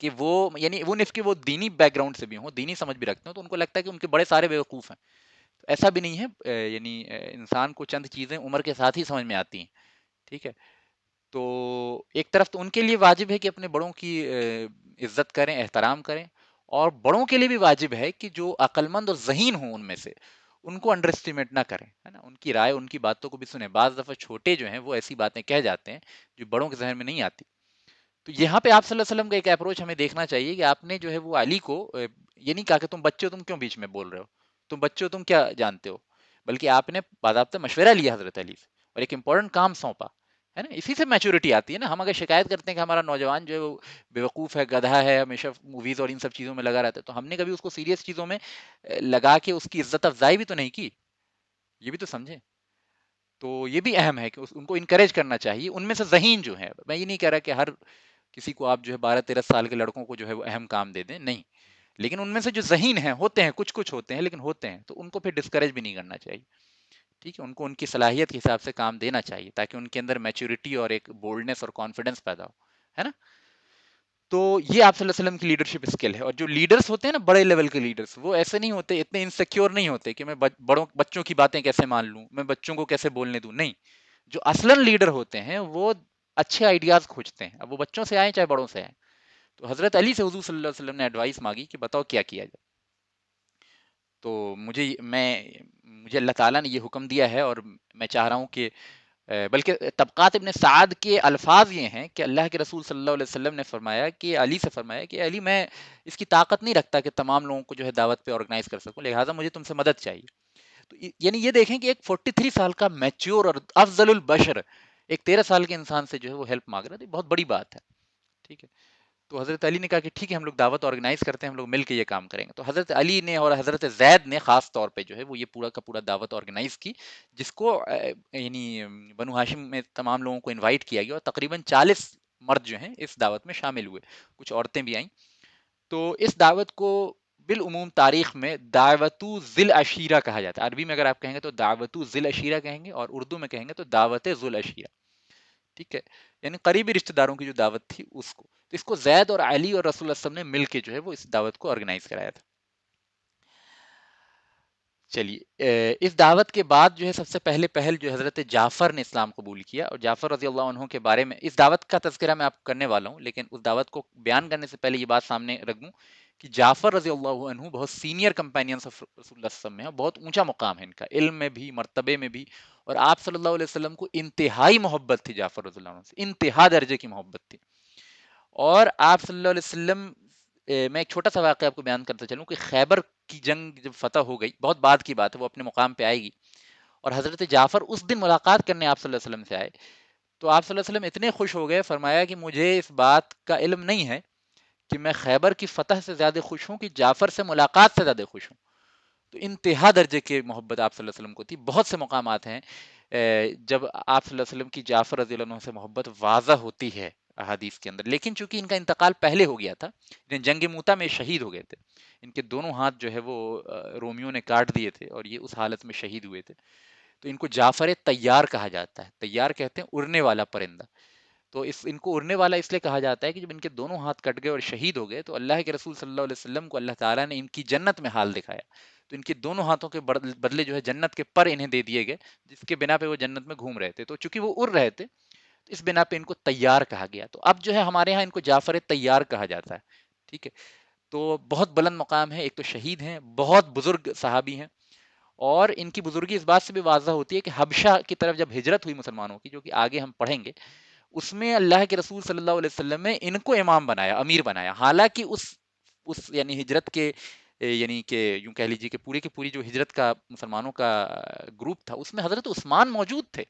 کہ وہ یعنی وہ نف کہ وہ دینی بیک گراؤنڈ سے بھی ہوں، دینی سمجھ بھی رکھتے ہوں، تو ان کو لگتا ہے کہ ان کے بڑے سارے بیوقوف ہیں. ایسا بھی نہیں ہے، یعنی انسان کو چند چیزیں عمر کے ساتھ ہی سمجھ میں آتی ہیں. ٹھیک ہے، تو ایک طرف تو ان کے لیے واجب ہے کہ اپنے بڑوں کی عزت کریں، احترام کریں، اور بڑوں کے لیے بھی واجب ہے کہ جو عقل مند اور ذہین ہوں ان میں سے ان کو انڈر اسٹیمیٹ نہ کریں، ہے نا، ان کی رائے، ان کی باتوں کو بھی سنیں. بعض دفعہ چھوٹے جو ہیں وہ ایسی باتیں کہہ جاتے ہیں جو بڑوں کے ذہن میں نہیں آتی. تو یہاں پہ آپ صلی اللہ علیہ وسلم کا ایک اپروچ ہمیں دیکھنا چاہیے کہ آپ نے جو ہے وہ علی کو یہ نہیں کہا کہ تم بچے ہو، تم کیوں بیچ میں بول رہے ہو، تم بچے ہو، تم کیا جانتے ہو، بلکہ آپ نے باضابطہ مشورہ لیا حضرت علی سے اور ایک امپورٹنٹ کام سونپا، ہے نا. اسی سے میچورٹی آتی ہے نا. ہم اگر شکایت کرتے ہیں کہ ہمارا نوجوان جو ہے وہ بیوقوف ہے، گدھا ہے، ہمیشہ موویز اور ان سب چیزوں میں لگا رہتا ہے، تو ہم نے کبھی اس کو سیریس چیزوں میں لگا کے اس کی عزت افزائی بھی تو نہیں کی، یہ بھی تو سمجھیں. تو یہ بھی اہم ہے کہ ان کو انکریج کرنا چاہیے. ان میں سے ذہین جو ہے، میں یہ نہیں کہہ رہا کہ ہر کسی کو آپ جو ہے 12-13 سال کے لڑکوں کو جو ہے وہ اہم کام دے دیں، نہیں، لیکن ان میں سے جو ذہین ہیں، ہوتے ہیں کچھ ہوتے ہیں لیکن ہوتے ہیں، تو ان کو پھر ڈسکریج بھی نہیں کرنا چاہیے. ٹھیک ہے، ان کو ان کی صلاحیت کے حساب سے کام دینا چاہیے تاکہ ان کے اندر میچورٹی اور ایک بولڈنس اور کانفیڈنس پیدا ہو، ہے نا. تو یہ آپ صلی اللہ علیہ وسلم کی لیڈرشپ اسکل ہے. اور جو لیڈرز ہوتے ہیں نا، بڑے لیول کے لیڈرز، وہ ایسے نہیں ہوتے، اتنے انسیکیور نہیں ہوتے کہ میں بچوں کی باتیں کیسے مان لوں، میں بچوں کو کیسے بولنے دوں. نہیں، جو اصلاً لیڈر ہوتے ہیں وہ اچھے آئیڈیاز کھوجتے ہیں، اب وہ بچوں سے آئیں چاہے بڑوں سے آئیں. تو حضرت علی سے حضور صلی اللہ علیہ وسلم نے ایڈوائس مانگی کہ بتاؤ کیا کیا جائے. تو مجھے اللہ تعالیٰ نے یہ حکم دیا ہے، اور میں چاہ رہا ہوں کہ بلکہ طبقات ابن سعد کے الفاظ یہ ہیں کہ اللہ کے رسول صلی اللہ علیہ وسلم نے فرمایا کہ علی سے فرمایا کہ علی، میں اس کی طاقت نہیں رکھتا کہ تمام لوگوں کو جو ہے دعوت پہ آرگنائز کر سکوں، لہٰذا مجھے تم سے مدد چاہیے. تو یعنی یہ دیکھیں کہ ایک 43 سال کا میچور اور افضل البشر ایک 13 سال کے انسان سے جو ہے وہ ہیلپ مانگ رہا ہے، تو بہت بڑی بات ہے. ٹھیک ہے. تو حضرت علی نے کہا کہ ٹھیک ہے، ہم لوگ دعوت آرگنائز کرتے ہیں، ہم لوگ مل کے یہ کام کریں گے. تو حضرت علی نے اور حضرت زید نے خاص طور پہ جو ہے وہ یہ پورا کا پورا دعوت آرگنائز کی، جس کو یعنی بنو ہاشم میں تمام لوگوں کو انوائٹ کیا گیا، اور تقریباً 40 مرد جو ہیں اس دعوت میں شامل ہوئے، کچھ عورتیں بھی آئیں. تو اس دعوت کو بالعموم تاریخ میں دعوت ذی العشیرہ کہا جاتا ہے. عربی میں اگر آپ کہیں گے تو دعوت ذی العشیرہ کہیں گے، اور اردو میں کہیں گے تو دعوت ذو العشیرہ. ٹھیک ہے، یعنی قریبی رشتہ داروں کی جو دعوت تھی اس کو. تو اس کو زید اور علی اور رسول اللہ صلی اللہ علیہ وسلم نے مل کے جو ہے وہ اس دعوت کو آرگنائز کرایا تھا. چلیے، اس دعوت کے بعد جو ہے سب سے پہلے پہل جو حضرت جعفر نے اسلام قبول کیا، اور جعفر رضی اللہ عنہ کے بارے میں اس دعوت کا تذکرہ میں آپ کرنے والا ہوں، لیکن اس دعوت کو بیان کرنے سے پہلے یہ بات سامنے رکھ دوں کہ جعفر رضی اللہ عنہ بہت سینئر کمپینینز آف رسول اللہ صلی اللہ علیہ وسلم ہیں، اور بہت اونچا مقام ہے ان کا، علم میں بھی، مرتبے میں بھی. اور آپ صلی اللہ علیہ وسلم کو انتہائی محبت تھی جعفر رضی اللہ عنہ سے، انتہا درجے کی محبت تھی. اور آپ صلی اللہ علیہ وسلم، میں ایک چھوٹا سا واقعہ آپ کو بیان کرتا چلوں کہ خیبر کی جنگ جب فتح ہو گئی، بہت بعد کی بات ہے، وہ اپنے مقام پہ آئے گی، اور حضرت جعفر اس دن ملاقات کرنے آپ صلی اللہ علیہ وسلم سے آئے. تو آپ صلی اللہ علیہ وسلم اتنے خوش ہو گئے، فرمایا کہ مجھے اس بات کا علم نہیں ہے کہ میں خیبر کی فتح سے زیادہ خوش ہوں کہ جعفر سے ملاقات سے زیادہ خوش ہوں. تو انتہا درجے کی محبت آپ صلی اللہ علیہ وسلم کو تھی. بہت سے مقامات ہیں جب آپ صلی اللہ علیہ وسلم کی جعفر رضی اللہ عنہ سے محبت واضح ہوتی ہے احادیث کے اندر، لیکن چونکہ ان کا انتقال پہلے ہو گیا تھا، جنگ موتا میں شہید ہو گئے تھے، ان کے دونوں ہاتھ جو ہے وہ رومیوں نے کاٹ دیے تھے، اور یہ اس حالت میں شہید ہوئے تھے. تو ان کو جعفر طیار کہا جاتا ہے. طیار کہتے ہیں اڑنے والا پرندہ. تو ان کو اڑنے والا اس لیے کہا جاتا ہے کہ جب ان کے دونوں ہاتھ کٹ گئے اور شہید ہو گئے، تو اللہ کے رسول صلی اللہ علیہ وسلم کو اللہ تعالیٰ نے ان کی جنت میں حال دکھایا. تو ان کے دونوں ہاتھوں کے بدلے جو ہے جنت کے پر انہیں دے دیے گئے، جس کے بنا پہ وہ جنت میں گھوم رہے تھے. تو چونکہ وہ اڑ رہے تھے، تو اس بنا پہ ان کو طیار کہا گیا. تو اب جو ہے ہمارے ہاں ان کو جعفر طیار کہا جاتا ہے. ٹھیک ہے. تو بہت بلند مقام ہے، ایک تو شہید ہیں، بہت بزرگ صحابی ہیں، اور ان کی بزرگی اس بات سے بھی واضح ہوتی ہے کہ حبشہ کی طرف جب ہجرت ہوئی مسلمانوں کی، جو کہ آگے ہم پڑھیں گے، اس میں اللہ کے رسول صلی اللہ علیہ وسلم نے ان کو امام بنایا، امیر بنایا. حالانکہ اس یعنی ہجرت کے یعنی کہ یوں کہہ لیجیے کہ پوری کی پوری جو ہجرت کا مسلمانوں کا گروپ تھا، اس میں حضرت عثمان موجود تھے،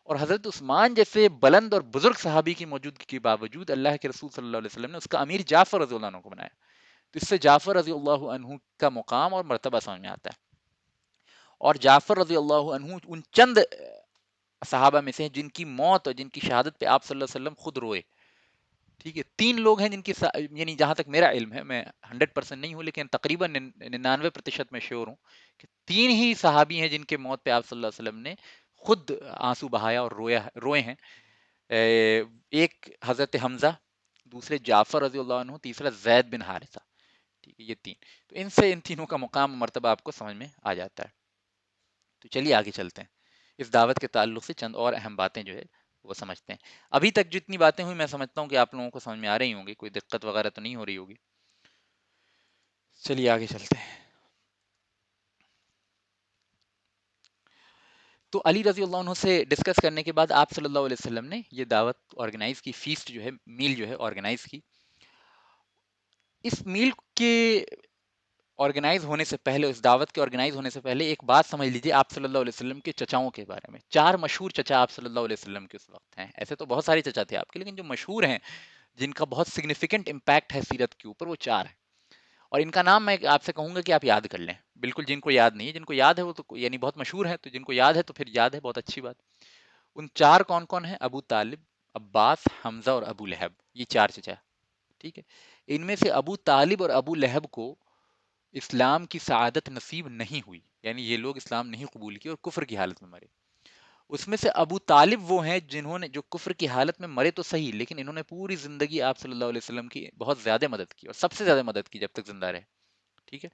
اور حضرت عثمان جیسے بلند اور بزرگ صحابی کی موجودگی کے باوجود اللہ کے رسول صلی اللہ علیہ وسلم نے اس کا امیر جعفر رضی اللہ عنہ کو بنایا. تو اس سے جعفر رضی اللہ عنہ کا مقام اور مرتبہ سمجھ میں آتا ہے. اور جعفر رضی اللہ عنہ ان چند صحابہ میں سے ہیں جن کی موت اور جن کی شہادت پہ آپ صلی اللہ علیہ وسلم خود روئے. ٹھیک ہے. 3 لوگ ہیں جن کی یعنی جہاں تک میرا علم ہے، میں 100% نہیں ہوں لیکن تقریباً 99% میں شیور ہوں کہ 3 ہی صحابی ہیں جن کے موت پہ آپ صلی اللہ علیہ وسلم نے خود آنسو بہایا اور روئے ہیں. ایک حضرت حمزہ، دوسرے جعفر رضی اللہ عنہ، تیسرا زید بن حارثہ. ٹھیک ہے، یہ 3. تو ان تینوں کا مقام مرتبہ آپ کو سمجھ میں آ جاتا ہے. تو چلیے آگے چلتے ہیں، اس دعوت کے تعلق سے چند اور اہم باتیں جو ہے وہ سمجھتے ہیں. ابھی تک جتنی باتیں ہوئی میں سمجھتا ہوں کہ آپ لوگوں کو سمجھ میں آ رہی ہوں گی، کوئی دقت وغیرہ تو نہیں ہو رہی ہوگی. چلیے آگے چلتے ہیں. تو علی رضی اللہ عنہ سے ڈسکس کرنے کے بعد آپ صلی اللہ علیہ وسلم نے یہ دعوت آرگنائز کی، فیسٹ جو ہے، میل جو ہے آرگنائز کی. اس میل کے آرگنائز ہونے سے پہلے، اس دعوت کے آرگنائز ہونے سے پہلے ایک بات سمجھ لیجیے آپ صلی اللہ علیہ وسلم کے چچاؤں کے بارے میں. 4 مشہور چچا آپ صلی اللہ علیہ وسلم کے اس وقت ہیں. ایسے تو بہت سارے چچا تھے آپ کے، لیکن جو مشہور ہیں، جن کا بہت سگنیفیکنٹ امپیکٹ ہے سیرت کے اوپر، وہ 4 ہیں. اور ان کا نام میں آپ سے کہوں گا کہ آپ یاد کر لیں، بالکل جن کو یاد نہیں ہے، جن کو یاد ہے وہ تو یعنی بہت مشہور ہے، تو جن کو یاد ہے تو پھر یاد ہے، بہت اچھی بات۔ ان چار کون کون ہیں؟ ابو طالب، عباس، حمزہ اور ابو لہب، یہ چار چچا، ٹھیک ہے۔ ان میں سے ابو طالب اور ابو لہب کو اسلام کی سعادت نصیب نہیں ہوئی، یعنی یہ لوگ اسلام نہیں قبول کیے اور کفر کی حالت میں مرے۔ اس میں سے ابو طالب وہ ہیں جنہوں نے جو کفر کی حالت میں مرے تو صحیح، لیکن انہوں نے پوری زندگی آپ صلی اللہ علیہ وسلم کی بہت زیادہ مدد کی، اور سب سے زیادہ مدد کی جب تک زندہ رہے، ٹھیک ہے۔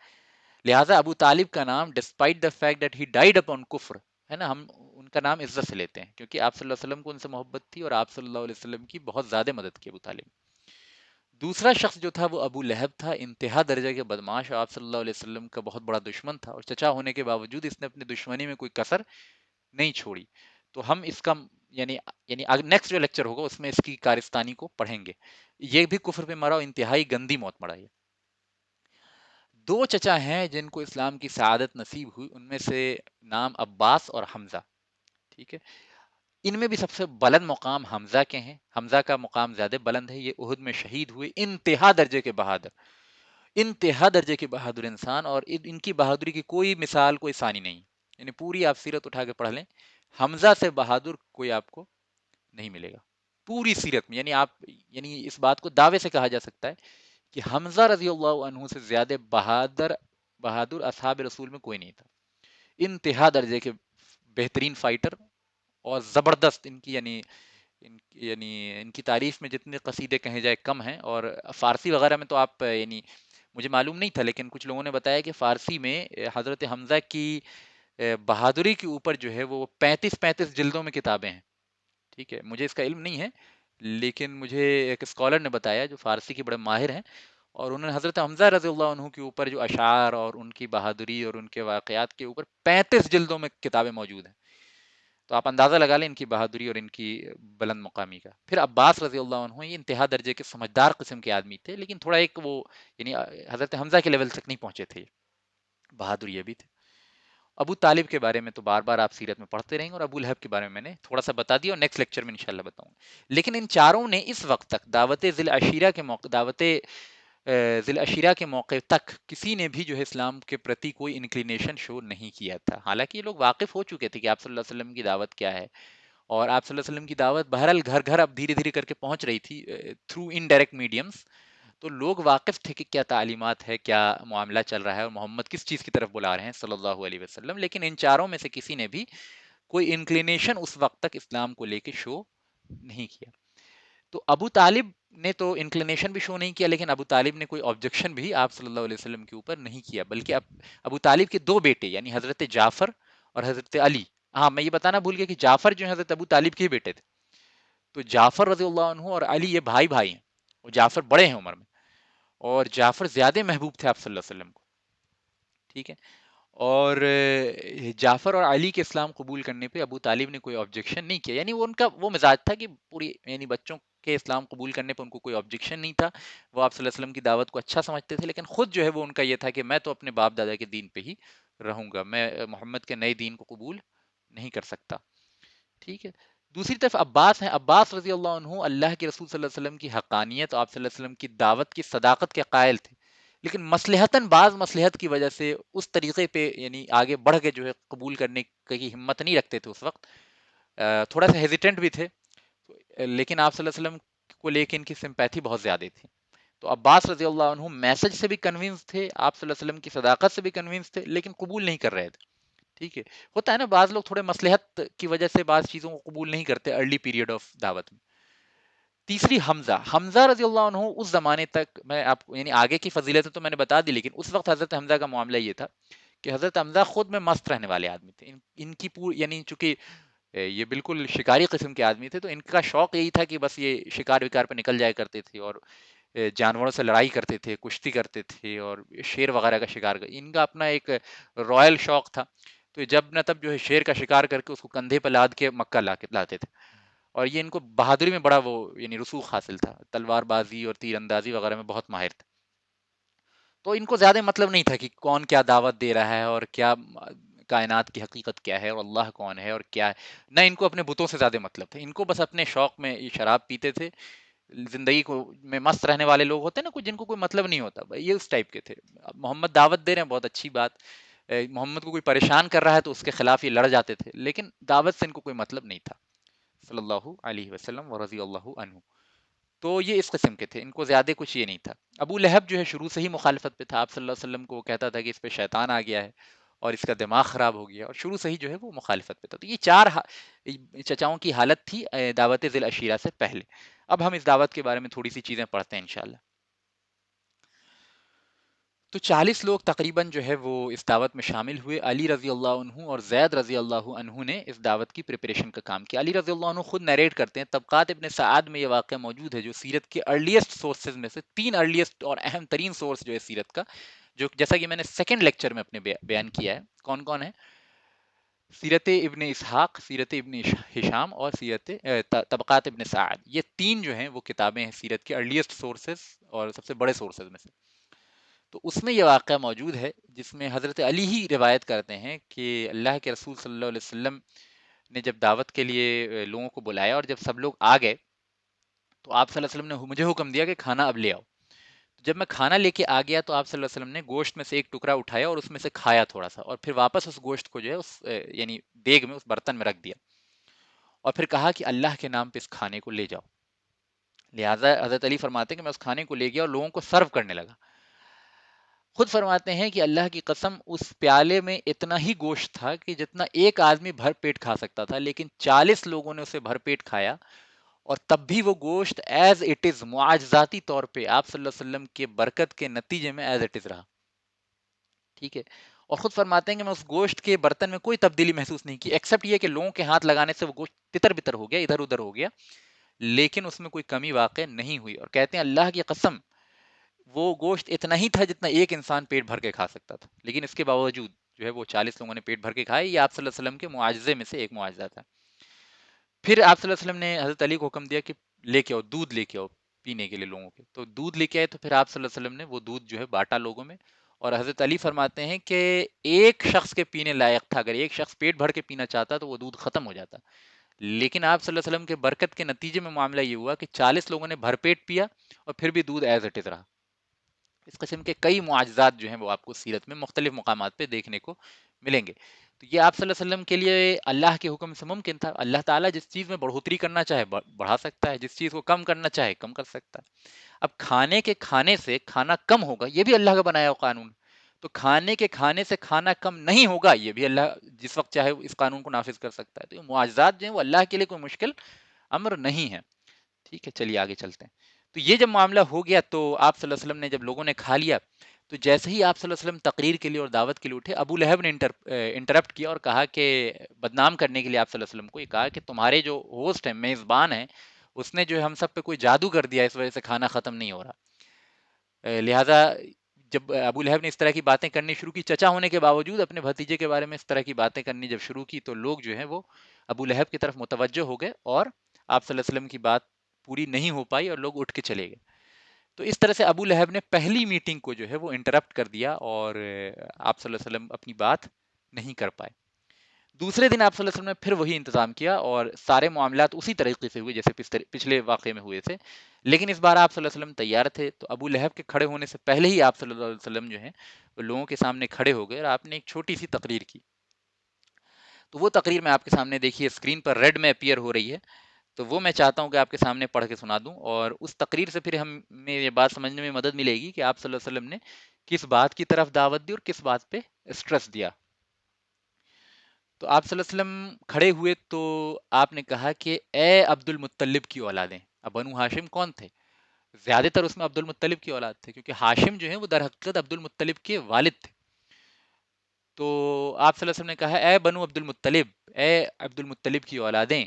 لہٰذا ابو طالب کا نام despite the fact that he died upon کفر، ہے نا، ہم ان کا نام عزت سے لیتے ہیں کیونکہ آپ صلی اللہ علیہ وسلم کو ان سے محبت تھی اور آپ صلی اللہ علیہ وسلم کی بہت زیادہ مدد کی ابو طالب۔ دوسرا شخص جو تھا وہ ابو لہب تھا، انتہا درجہ کے بدماش، اور آپ صلی اللہ علیہ وسلم کا بہت بڑا دشمن تھا، اور چچا ہونے کے باوجود اس نے اپنی دشمنی میں کوئی کسر نہیں چھوڑی۔ تو ہم اس کا یعنی یعنی نیکسٹ جو لیکچر ہوگا اس میں اس کی کارستانی کو پڑھیں گے۔ یہ بھی کفر پہ مرا اور انتہائی گندی موت مرا۔ یہ دو چچا ہیں جن کو اسلام کی سعادت نصیب ہوئی، ان میں سے نام عباس اور حمزہ، ٹھیک ہے۔ ان میں بھی سب سے بلند مقام حمزہ کے ہیں، حمزہ کا مقام زیادہ بلند ہے، یہ احد میں شہید ہوئے، انتہا درجے کے بہادر، انتہا درجے کے بہادر انسان، اور ان کی بہادری کی کوئی مثال، کوئی ثانی نہیں، یعنی پوری آپ سیرت اٹھا کے پڑھ لیں، حمزہ سے بہادر کوئی آپ کو نہیں ملے گا پوری سیرت میں، یعنی آپ یعنی اس بات کو دعوے سے کہا جا سکتا ہے کہ حمزہ رضی اللہ عنہ سے زیادہ بہادر اصحاب رسول میں کوئی نہیں تھا، انتہا درجے کے بہترین فائٹر، اور زبردست ان کی ان کی تعریف میں جتنے قصیدے کہے جائے کم ہیں، اور فارسی وغیرہ میں تو آپ یعنی مجھے معلوم نہیں تھا، لیکن کچھ لوگوں نے بتایا کہ فارسی میں حضرت حمزہ کی بہادری کے اوپر جو ہے وہ 35 جلدوں میں کتابیں ہیں، ٹھیک ہے۔ مجھے اس کا علم نہیں ہے، لیکن مجھے ایک اسکالر نے بتایا جو فارسی کے بڑے ماہر ہیں، اور انہوں نے حضرت حمزہ رضی اللہ عنہ کے اوپر جو اشعار اور ان کی بہادری اور ان کے واقعات کے اوپر 35 جلدوں میں کتابیں موجود ہیں، تو آپ اندازہ لگا لیں ان کی بہادری اور ان کی بلند مقامی کا۔ پھر عباس رضی اللہ عنہ، یہ انتہا درجے کے سمجھدار قسم کے آدمی تھے، لیکن تھوڑا ایک وہ یعنی حضرت حمزہ کے لیول تک نہیں پہنچے تھے، بہادر یہ بھی تھے۔ ابو طالب کے بارے میں تو بار بار آپ سیرت میں پڑھتے رہیں گے، اور ابو لہب کے بارے میں نے تھوڑا سا بتا دیا، اور نیکسٹ لیکچر میں انشاءاللہ بتاؤں گا۔ لیکن ان چاروں نے اس وقت تک دعوت ذی العشیرہ کے موقع تک کسی نے بھی جو ہے اسلام کے پرتی کوئی انکلینیشن شو نہیں کیا تھا، حالانکہ یہ لوگ واقف ہو چکے تھے کہ آپ صلی اللہ علیہ وسلم کی دعوت کیا ہے، اور آپ صلی اللہ علیہ وسلم کی دعوت بہرحال گھر گھر اب دھیرے دھیرے کر کے پہنچ رہی تھی تھرو انڈائریکٹ میڈیمز، تو لوگ واقف تھے کہ کیا تعلیمات ہے، کیا معاملہ چل رہا ہے، اور محمد کس چیز کی طرف بلا رہے ہیں صلی اللہ علیہ وسلم، لیکن ان چاروں میں سے کسی نے بھی کوئی انکلینیشن اس وقت تک اسلام کو لے کے شو نہیں کیا۔ تو ابو طالب نے تو انکلینیشن بھی شو نہیں کیا، لیکن ابو طالب نے کوئی آبجیکشن بھی آپ صلی اللہ علیہ وسلم کے اوپر نہیں کیا، بلکہ ابو طالب کے دو بیٹے یعنی حضرت جعفر اور حضرت علی، ہاں میں یہ بتانا بھول گیا کہ جعفر جو ہے حضرت ابو طالب کے ہی بیٹے تھے، تو جعفر رضی اللہ عنہ اور علی یہ بھائی بھائی ہیں، اور جعفر بڑے ہیں عمر میں، اور جعفر زیادہ محبوب تھے آپ صلی اللہ علیہ وسلم کو، ٹھیک ہے۔ اور جعفر اور علی کے اسلام قبول کرنے پہ ابو طالب نے کوئی آبجیکشن نہیں کیا، یعنی وہ ان کا وہ مزاج تھا کہ پوری یعنی بچوں کے اسلام قبول کرنے پہ ان کو کوئی آبجیکشن نہیں تھا، وہ آپ صلی اللہ علیہ وسلم کی دعوت کو اچھا سمجھتے تھے، لیکن خود جو ہے وہ ان کا یہ تھا کہ میں تو اپنے باپ دادا کے دین پہ ہی رہوں گا، میں محمد کے نئے دین کو قبول نہیں کر سکتا، ٹھیک ہے۔ دوسری طرف عباس ہیں، عباس رضی اللہ عنہ اللہ کے رسول صلی اللہ علیہ وسلم کی حقانیت اور آپ صلی اللہ علیہ وسلم کی دعوت کی صداقت کے قائل تھے، لیکن مصلحتاً بعض مصلحت کی وجہ سے اس طریقے پہ یعنی آگے بڑھ کے جو ہے قبول کرنے کی ہمت نہیں رکھتے تھے اس وقت، تھوڑا سا ہیزیٹنٹ بھی تھے، لیکن آپ صلی اللہ علیہ وسلم کو لے کے ان کی سمپیتھی بہت زیادہ تھی، تو عباس رضی اللہ عنہ میسج سے بھی کنونس تھے، آپ صلی اللہ علیہ وسلم کی صداقت سے بھی کنونس تھے، لیکن قبول نہیں کر رہے تھے، ٹھیک ہے۔ ہوتا ہے نا بعض لوگ تھوڑے مصلحت کی وجہ سے بعض چیزوں کو قبول نہیں کرتے ارلی پیریڈ آف دعوت میں۔ تیسری حمزہ رضی اللہ عنہ اس زمانے تک میں آپ کو یعنی آگے کی فضیلتیں تو میں نے بتا دی، لیکن اس وقت حضرت حمزہ کا معاملہ یہ تھا کہ حضرت حمزہ خود میں مست رہنے والے آدمی تھے، ان کی یعنی چونکہ یہ بالکل شکاری قسم کے آدمی تھے، تو ان کا شوق یہی تھا کہ بس یہ شکار وکار پہ نکل جایا کرتے تھے، اور جانوروں سے لڑائی کرتے تھے، کشتی کرتے تھے، اور شیر وغیرہ کا شکار ان کا اپنا ایک رائل شوق تھا، تو جب نہ تب جو ہے شیر کا شکار کر کے اس کو کندھے پہ لاد کے مکہ لاتے تھے، اور یہ ان کو بہادری میں بڑا وہ یعنی رسوخ حاصل تھا، تلوار بازی اور تیر اندازی وغیرہ میں بہت ماہر تھے، تو ان کو زیادہ مطلب نہیں تھا کہ کون کیا دعوت دے رہا ہے اور کیا کائنات کی حقیقت کیا ہے اور اللہ کون ہے اور کیا ہے، نہ ان کو اپنے بتوں سے زیادہ مطلب تھا، ان کو بس اپنے شوق میں یہ شراب پیتے تھے، زندگی کو میں مست رہنے والے لوگ ہوتے ہیں نا کچھ جن کو کوئی مطلب نہیں ہوتا، یہ اس ٹائپ کے تھے۔ محمد دعوت دے رہے ہیں بہت اچھی بات، محمد کو کوئی پریشان کر رہا ہے تو اس کے خلاف یہ لڑ جاتے تھے، لیکن دعوت سے ان کو کوئی مطلب نہیں تھا، صلی اللہ علیہ وسلم و رضی اللہ عنہ. تو یہ اس قسم کے تھے، ان کو زیادہ کچھ یہ نہیں تھا. ابو لہب جو ہے شروع سے ہی مخالفت پہ تھا آپ صلی اللہ علیہ وسلم کو، وہ کہتا تھا کہ اس پہ شیطان آ گیا ہے اور اس کا دماغ خراب ہو گیا، اور شروع سے ہی جو ہے وہ مخالفت پہ تھا. تو یہ چار چچاؤں کی حالت تھی دعوت ذی العشیرہ سے پہلے. اب ہم اس دعوت کے بارے میں تھوڑی سی چیزیں پڑھتے ہیں انشاءاللہ. تو 40 لوگ تقریباً جو ہے وہ اس دعوت میں شامل ہوئے. علی رضی اللہ عنہ اور زید رضی اللہ عنہ نے اس دعوت کی پریپریشن کا کام کیا. علی رضی اللہ عنہ خود نیریٹ کرتے ہیں، طبقات ابن سعد میں یہ واقعہ موجود ہے جو سیرت کے ارلیسٹ سورسز میں سے، 3 ارلیسٹ اور اہم ترین سورس جو ہے سیرت کا، جو جیسا کہ میں نے سیکنڈ لیکچر میں اپنے بیان کیا ہے. کون کون ہے؟ سیرت ابن اسحاق، سیرت ابن ہشام اور سیرت طبقات ابن سعد. یہ 3 جو ہیں وہ کتابیں ہیں سیرت کے ارلیسٹ سورسز اور سب سے بڑے سورسز میں سے. تو اس میں یہ واقعہ موجود ہے جس میں حضرت علی ہی روایت کرتے ہیں کہ اللہ کے رسول صلی اللہ علیہ وسلم نے جب دعوت کے لیے لوگوں کو بلایا اور جب سب لوگ آ گئے تو آپ صلی اللہ علیہ وسلم نے مجھے حکم دیا کہ کھانا اب لے آؤ. جب میں کھانا لے کے آ گیا تو آپ صلی اللہ علیہ وسلم نے گوشت میں سے ایک ٹکڑا اٹھایا اور اس میں سے کھایا تھوڑا سا، اور پھر واپس اس گوشت کو جو ہے اس یعنی دیگ میں، اس برتن میں رکھ دیا، اور پھر کہا کہ اللہ کے نام پہ اس کھانے کو لے جاؤ. لہٰذا حضرت علی فرماتے ہیں کہ میں اس کھانے کو لے گیا اور لوگوں کو سرو کرنے لگا. خود فرماتے ہیں کہ اللہ کی قسم اس پیالے میں اتنا ہی گوشت تھا کہ جتنا ایک آدمی بھر پیٹ کھا سکتا تھا، لیکن 40 لوگوں نے اسے بھر پیٹ کھایا، اور تب بھی وہ گوشت ایز اٹ از معجزاتی طور پہ آپ صلی اللہ علیہ وسلم کے برکت کے نتیجے میں ایز اٹ از رہا. ٹھیک ہے. اور خود فرماتے ہیں کہ میں اس گوشت کے برتن میں کوئی تبدیلی محسوس نہیں کی، ایکسپٹ یہ کہ لوگوں کے ہاتھ لگانے سے وہ گوشت تتر بتر ہو گیا، ادھر ادھر ہو گیا، لیکن اس میں کوئی کمی واقع نہیں ہوئی. اور کہتے ہیں اللہ کی قسم وہ گوشت اتنا ہی تھا جتنا ایک انسان پیٹ بھر کے کھا سکتا تھا، لیکن اس کے باوجود جو ہے وہ 40 لوگوں نے پیٹ بھر کے کھائے. یہ آپ صلی اللہ علیہ وسلم کے معجزے میں سے ایک معجزہ تھا. پھر آپ صلی اللہ علیہ وسلم نے حضرت علی کو حکم دیا کہ لے کے آؤ، دودھ لے کے آؤ پینے کے لیے لوگوں کے. تو دودھ لے کے آئے، تو پھر آپ صلی اللہ علیہ وسلم نے وہ دودھ جو ہے بانٹا لوگوں میں. اور حضرت علی فرماتے ہیں کہ ایک شخص کے پینے لائق تھا، اگر ایک شخص پیٹ بھر کے پینا چاہتا تو وہ دودھ ختم ہو جاتا، لیکن آپ صلی اللہ علیہ وسلم کے برکت کے نتیجے میں معاملہ یہ ہوا کہ 40 لوگوں نے بھر پیٹ پیا اور پھر بھی دودھ ایز اٹ از رہا. اس قسم کے کئی معجزات جو ہیں وہ آپ کو سیرت میں مختلف مقامات پہ دیکھنے کو ملیں گے. تو یہ آپ صلی اللہ علیہ وسلم کے لیے اللہ کے حکم سے ممکن تھا. اللہ تعالیٰ جس چیز میں بڑھوتری کرنا چاہے بڑھا سکتا ہے، جس چیز کو کم کرنا چاہے کم کر سکتا ہے. اب کھانے کے کھانے سے کھانا کم ہوگا، یہ بھی اللہ کا بنایا ہوا قانون. تو کھانے کے کھانے سے کھانا کم نہیں ہوگا، یہ بھی اللہ جس وقت چاہے اس قانون کو نافذ کر سکتا ہے. تو یہ معجزات جو ہیں وہ اللہ کے لیے کوئی مشکل امر نہیں ہے. ٹھیک ہے، چلیے آگے چلتے ہیں. تو یہ جب معاملہ ہو گیا تو آپ صلی اللہ علیہ وسلم نے جب لوگوں نے کھا لیا تو جیسے ہی آپ صلی اللہ علیہ وسلم تقریر کے لیے اور دعوت کے لیے اٹھے، ابو لہب نے انٹرپٹ کیا اور کہا کہ بدنام کرنے کے لیے آپ صلی اللہ علیہ وسلم کو یہ کہا کہ تمہارے جو ہوسٹ ہیں، میزبان ہیں، اس نے جو ہے ہم سب پہ کوئی جادو کر دیا، اس وجہ سے کھانا ختم نہیں ہو رہا. لہٰذا جب ابو لہب نے اس طرح کی باتیں کرنی شروع کی، چچا ہونے کے باوجود اپنے بھتیجے کے بارے میں اس طرح کی باتیں کرنی جب شروع کی، تو لوگ جو ہیں وہ ابو لہب کی طرف متوجہ ہو گئے اور آپ صلی اللہ علیہ وسلم کی بات پوری نہیں ہو پائی اور لوگ اٹھ کے چلے گئے. تو اس طرح سے ابو لہب نے پہلی میٹنگ کو جو ہے وہ انٹرپٹ کر دیا اور آپ صلی اللہ علیہ وسلم اپنی بات نہیں کر پائے. دوسرے دن آپ صلی اللہ علیہ وسلم نے پھر وہی انتظام کیا اور سارے معاملات اسی طریقے سے ہوئے جیسے پچھلے واقعے میں ہوئے تھے، لیکن اس بار آپ صلی اللہ علیہ وسلم تیار تھے. تو ابو لہب کے کھڑے ہونے سے پہلے ہی آپ صلی اللہ علیہ وسلم جو ہیں وہ لوگوں کے سامنے کھڑے ہو گئے اور آپ نے ایک چھوٹی سی تقریر کی. تو وہ تقریر میں آپ کے سامنے دیکھیے اسکرین پر ریڈ میں اپیئر ہو رہی ہے، تو وہ میں چاہتا ہوں کہ آپ کے سامنے پڑھ کے سنا دوں، اور اس تقریر سے پھر ہمیں یہ بات سمجھنے میں مدد ملے گی کہ آپ صلی اللہ علیہ وسلم نے کس بات کی طرف دعوت دی اور کس بات پہ اسٹریس دیا. تو آپ صلی اللہ علیہ وسلم کھڑے ہوئے تو آپ نے کہا کہ اے عبد المطلب کی اولادیں. اب بنو ہاشم کون تھے؟ زیادہ تر اس میں عبد المطلب کی اولاد تھے، کیونکہ ہاشم جو ہیں وہ در حقیقت عبد المطلب کے والد تھے. تو آپ صلی اللہ علیہ وسلم نے کہا اے بنو عبد المطلب، اے عبد المطلب کی اولادیں،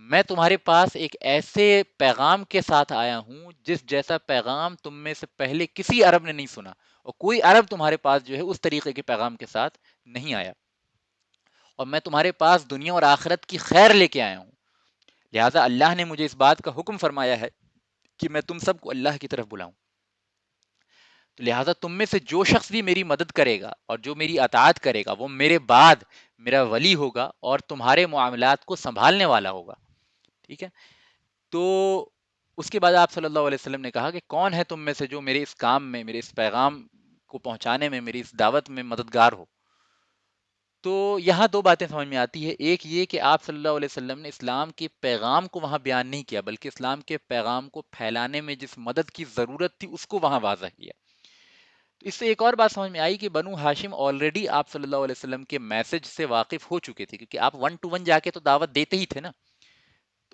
میں تمہارے پاس ایک ایسے پیغام کے ساتھ آیا ہوں جس جیسا پیغام تم میں سے پہلے کسی عرب نے نہیں سنا، اور کوئی عرب تمہارے پاس جو ہے اس طریقے کے پیغام کے ساتھ نہیں آیا، اور میں تمہارے پاس دنیا اور آخرت کی خیر لے کے آیا ہوں. لہٰذا اللہ نے مجھے اس بات کا حکم فرمایا ہے کہ میں تم سب کو اللہ کی طرف بلاؤں. تو لہٰذا تم میں سے جو شخص بھی میری مدد کرے گا اور جو میری اطاعت کرے گا وہ میرے بعد میرا ولی ہوگا اور تمہارے معاملات کو سنبھالنے والا ہوگا. ٹھیک ہے. تو اس کے بعد آپ صلی اللہ علیہ وسلم نے کہا کہ کون ہے تم میں سے جو میرے اس کام میں، میرے اس پیغام کو پہنچانے میں، میری اس دعوت میں مددگار ہو. تو یہاں دو باتیں سمجھ میں آتی ہے، ایک یہ کہ آپ صلی اللہ علیہ وسلم نے اسلام کے پیغام کو وہاں بیان نہیں کیا، بلکہ اسلام کے پیغام کو پھیلانے میں جس مدد کی ضرورت تھی اس کو وہاں واضح کیا۔ تو اس سے ایک اور بات سمجھ میں آئی کہ بنو ہاشم آلریڈی آپ صلی اللہ علیہ وسلم کے میسج سے واقف ہو چکے تھے، کیونکہ آپ 1 to 1 جا کے تو دعوت دیتے ہی تھے نا،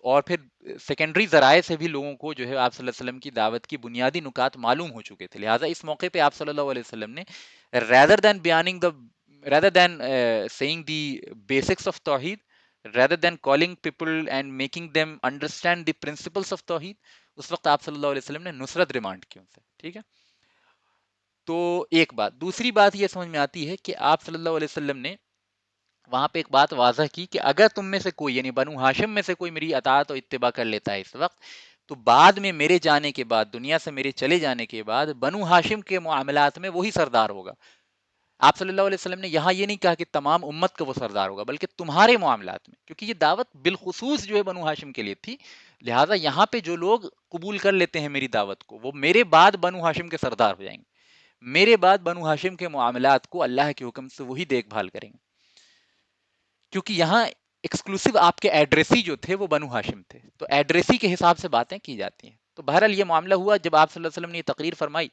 اور پھر سیکنڈری ذرائع سے بھی لوگوں کو جو ہے آپ صلی اللہ علیہ وسلم کی دعوت کی بنیادی نکات معلوم ہو چکے تھے، لہٰذا اس موقع پہ آپ صلی اللہ علیہ وسلم نے rather than saying the basics of توحید، rather than calling people and making them understand the principles of توحید، اس وقت آپ صلی اللہ علیہ وسلم نے نصرت ڈیمانڈ کی ان سے، ٹھیک ہے۔ تو ایک بات، دوسری بات یہ سمجھ میں آتی ہے کہ آپ صلی اللہ علیہ وسلم نے وہاں پہ ایک بات واضح کی کہ اگر تم میں سے کوئی، یعنی بنو ہاشم میں سے کوئی میری اطاعت اور اتباع کر لیتا ہے اس وقت، تو بعد میں میرے جانے کے بعد، دنیا سے میرے چلے جانے کے بعد، بنو ہاشم کے معاملات میں وہی سردار ہوگا۔ آپ صلی اللہ علیہ وسلم نے یہاں یہ نہیں کہا کہ تمام امت کا وہ سردار ہوگا، بلکہ تمہارے معاملات میں، کیونکہ یہ دعوت بالخصوص جو ہے بنو ہاشم کے لیے تھی، لہٰذا یہاں پہ جو لوگ قبول کر لیتے ہیں میری دعوت کو، وہ میرے بعد بنو ہاشم کے سردار ہو جائیں گے، میرے بعد بنو ہاشم کے معاملات کو اللہ کے حکم سے وہی دیکھ بھال کریں گے، کیونکہ یہاں ایکسکلوسیو آپ کے ایڈریسی جو تھے وہ بنو ہاشم تھے، تو ایڈریسی کے حساب سے باتیں کی جاتی ہیں۔ تو بہرحال یہ معاملہ ہوا، جب آپ صلی اللہ علیہ وسلم نے یہ تقریر فرمائی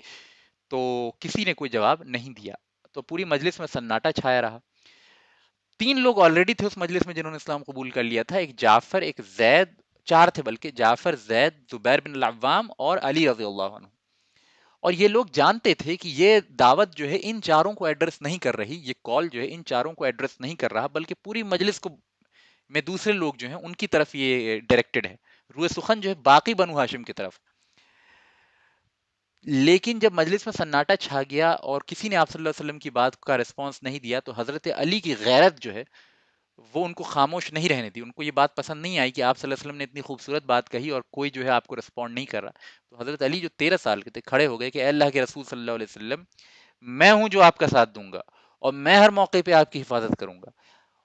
تو کسی نے کوئی جواب نہیں دیا، تو پوری مجلس میں سناٹا چھایا رہا۔ 3 لوگ آلریڈی تھے اس مجلس میں جنہوں نے اسلام قبول کر لیا تھا، ایک جعفر، ایک زید، 4 تھے بلکہ، جعفر، زید، زبیر بن العوام اور علی رضی اللہ عنہ۔ اور یہ لوگ جانتے تھے کہ یہ دعوت جو ہے ان چاروں کو ایڈریس نہیں کر رہی، یہ کال جو ہے ان چاروں کو ایڈریس نہیں کر رہا، بلکہ پوری مجلس کو میں دوسرے لوگ جو ہیں ان کی طرف یہ ڈائریکٹڈ ہے، روح سخن جو ہے باقی بنو ہاشم کی طرف۔ لیکن جب مجلس میں سناٹا چھا گیا اور کسی نے آپ صلی اللہ علیہ وسلم کی بات کا ریسپانس نہیں دیا، تو حضرت علی کی غیرت جو ہے وہ ان کو خاموش نہیں رہنے دی، ان کو یہ بات پسند نہیں آئی کہ آپ صلی اللہ علیہ وسلم نے اتنی خوبصورت بات کہی اور کوئی جو ہے آپ کو رسپونڈ نہیں کر رہا۔ تو حضرت علی جو 13 سال کے تھے کھڑے ہو گئے کہ اے اللہ کے رسول صلی اللہ علیہ وسلم، میں ہوں جو آپ کا ساتھ دوں گا اور میں ہر موقع پہ آپ کی حفاظت کروں گا۔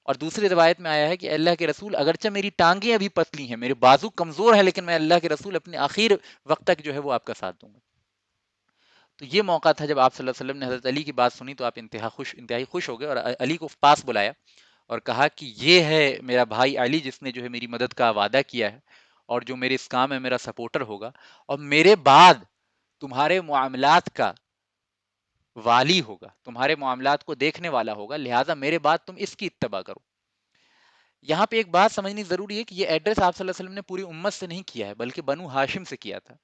اور دوسری روایت میں آیا ہے کہ اللہ کے رسول، اگرچہ میری ٹانگیں ابھی پتلی ہیں، میرے بازو کمزور ہیں، لیکن میں اللہ کے رسول اپنے آخر وقت تک جو ہے وہ آپ کا ساتھ دوں گا۔ تو یہ موقع تھا جب آپ صلی اللہ علیہ وسلم نے حضرت علی کی بات سنی تو آپ انتہائی خوش ہو گئے اور علی کو پاس بلایا اور کہا کہ یہ ہے میرا بھائی علی، جس نے جو ہے میری مدد کا وعدہ کیا ہے اور جو میرے اس کام میں میرا سپورٹر ہوگا، اور میرے بعد تمہارے معاملات کا والی ہوگا، تمہارے معاملات کو دیکھنے والا ہوگا، لہٰذا میرے بعد تم اس کی اتباع کرو۔ یہاں پہ ایک بات سمجھنی ضروری ہے کہ یہ ایڈریس آپ صلی اللہ علیہ وسلم نے پوری امت سے نہیں کیا ہے، بلکہ بنو ہاشم سے کیا تھا۔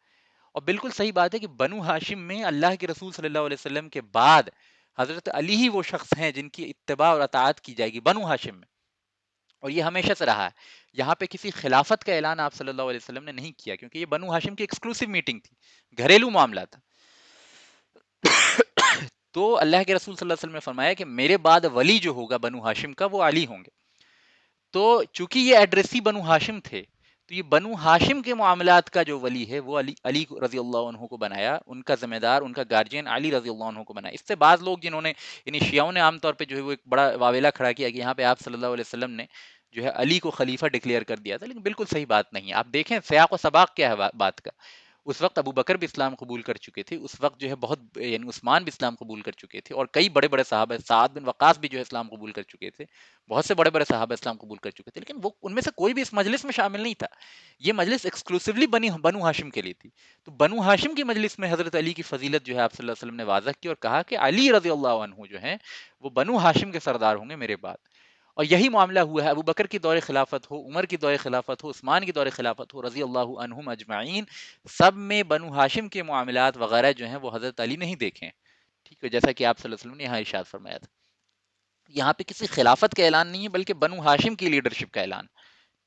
اور بالکل صحیح بات ہے کہ بنو ہاشم میں اللہ کے رسول صلی اللہ علیہ وسلم کے بعد حضرت علی ہی وہ شخص ہیں جن کی اتباع اور اطاعت کی جائے گی بنو ہاشم میں، اور یہ ہمیشہ سے رہا ہے۔ یہاں پہ کسی خلافت کا اعلان آپ صلی اللہ علیہ وسلم نے نہیں کیا، کیونکہ یہ بنو ہاشم کی ایکسکلوسیو میٹنگ تھی، گھریلو معاملہ تھا۔ تو اللہ کے رسول صلی اللہ علیہ وسلم نے فرمایا کہ میرے بعد ولی جو ہوگا بنو ہاشم کا وہ علی ہوں گے۔ تو چونکہ یہ ایڈریسی بنو ہاشم تھے، تو یہ بنو ہاشم کے معاملات کا جو ولی ہے وہ علی رضی اللہ عنہ کو بنایا، ان کا ذمہ دار، ان کا گارجین علی رضی اللہ عنہ کو بنایا۔ اس سے بعض لوگ جنہوں نے، یعنی شیعوں نے عام طور پہ جو ہے وہ ایک بڑا واویلا کھڑا کیا کہ یہاں پہ آپ صلی اللہ علیہ وسلم نے جو ہے علی کو خلیفہ ڈکلیئر کر دیا تھا، لیکن بالکل صحیح بات نہیں ہے۔ آپ دیکھیں سیاق و سباق کیا ہے بات کا، اس وقت ابو بکر بھی اسلام قبول کر چکے تھے، اس وقت جو ہے بہت، یعنی عثمان بھی اسلام قبول کر چکے تھے، اور کئی بڑے بڑے صحابہ، سعد بن وقاص بھی جو ہے اسلام قبول کر چکے تھے، بہت سے بڑے بڑے صحابہ اسلام قبول کر چکے تھے، لیکن وہ ان میں سے کوئی بھی اس مجلس میں شامل نہیں تھا۔ یہ مجلس ایکسکلوسیولی بنو ہاشم کے لیے تھی۔ تو بنو ہاشم کی مجلس میں حضرت علی کی فضیلت جو ہے آپ صلی اللہ علیہ وسلم نے واضح کی اور کہا کہ علی رضی اللہ عنہ جو ہیں وہ بنو ہاشم کے سردار ہوں گے میرے بعد۔ اور یہی معاملہ ہوا ہے، ابو بکر کی دور خلافت ہو، عمر کی دور خلافت ہو، عثمان کی دور خلافت ہو، رضی اللہ عنہم اجمعین، سب میں بنو ہاشم کے معاملات وغیرہ جو ہیں وہ حضرت علی نہیں دیکھیں، ٹھیک ہے، جیسا کہ آپ صلی اللہ علیہ وسلم نے یہاں ارشاد فرمایا تھا۔ یہاں پہ کسی خلافت کا اعلان نہیں ہے، بلکہ بنو ہاشم کی لیڈرشپ کا اعلان،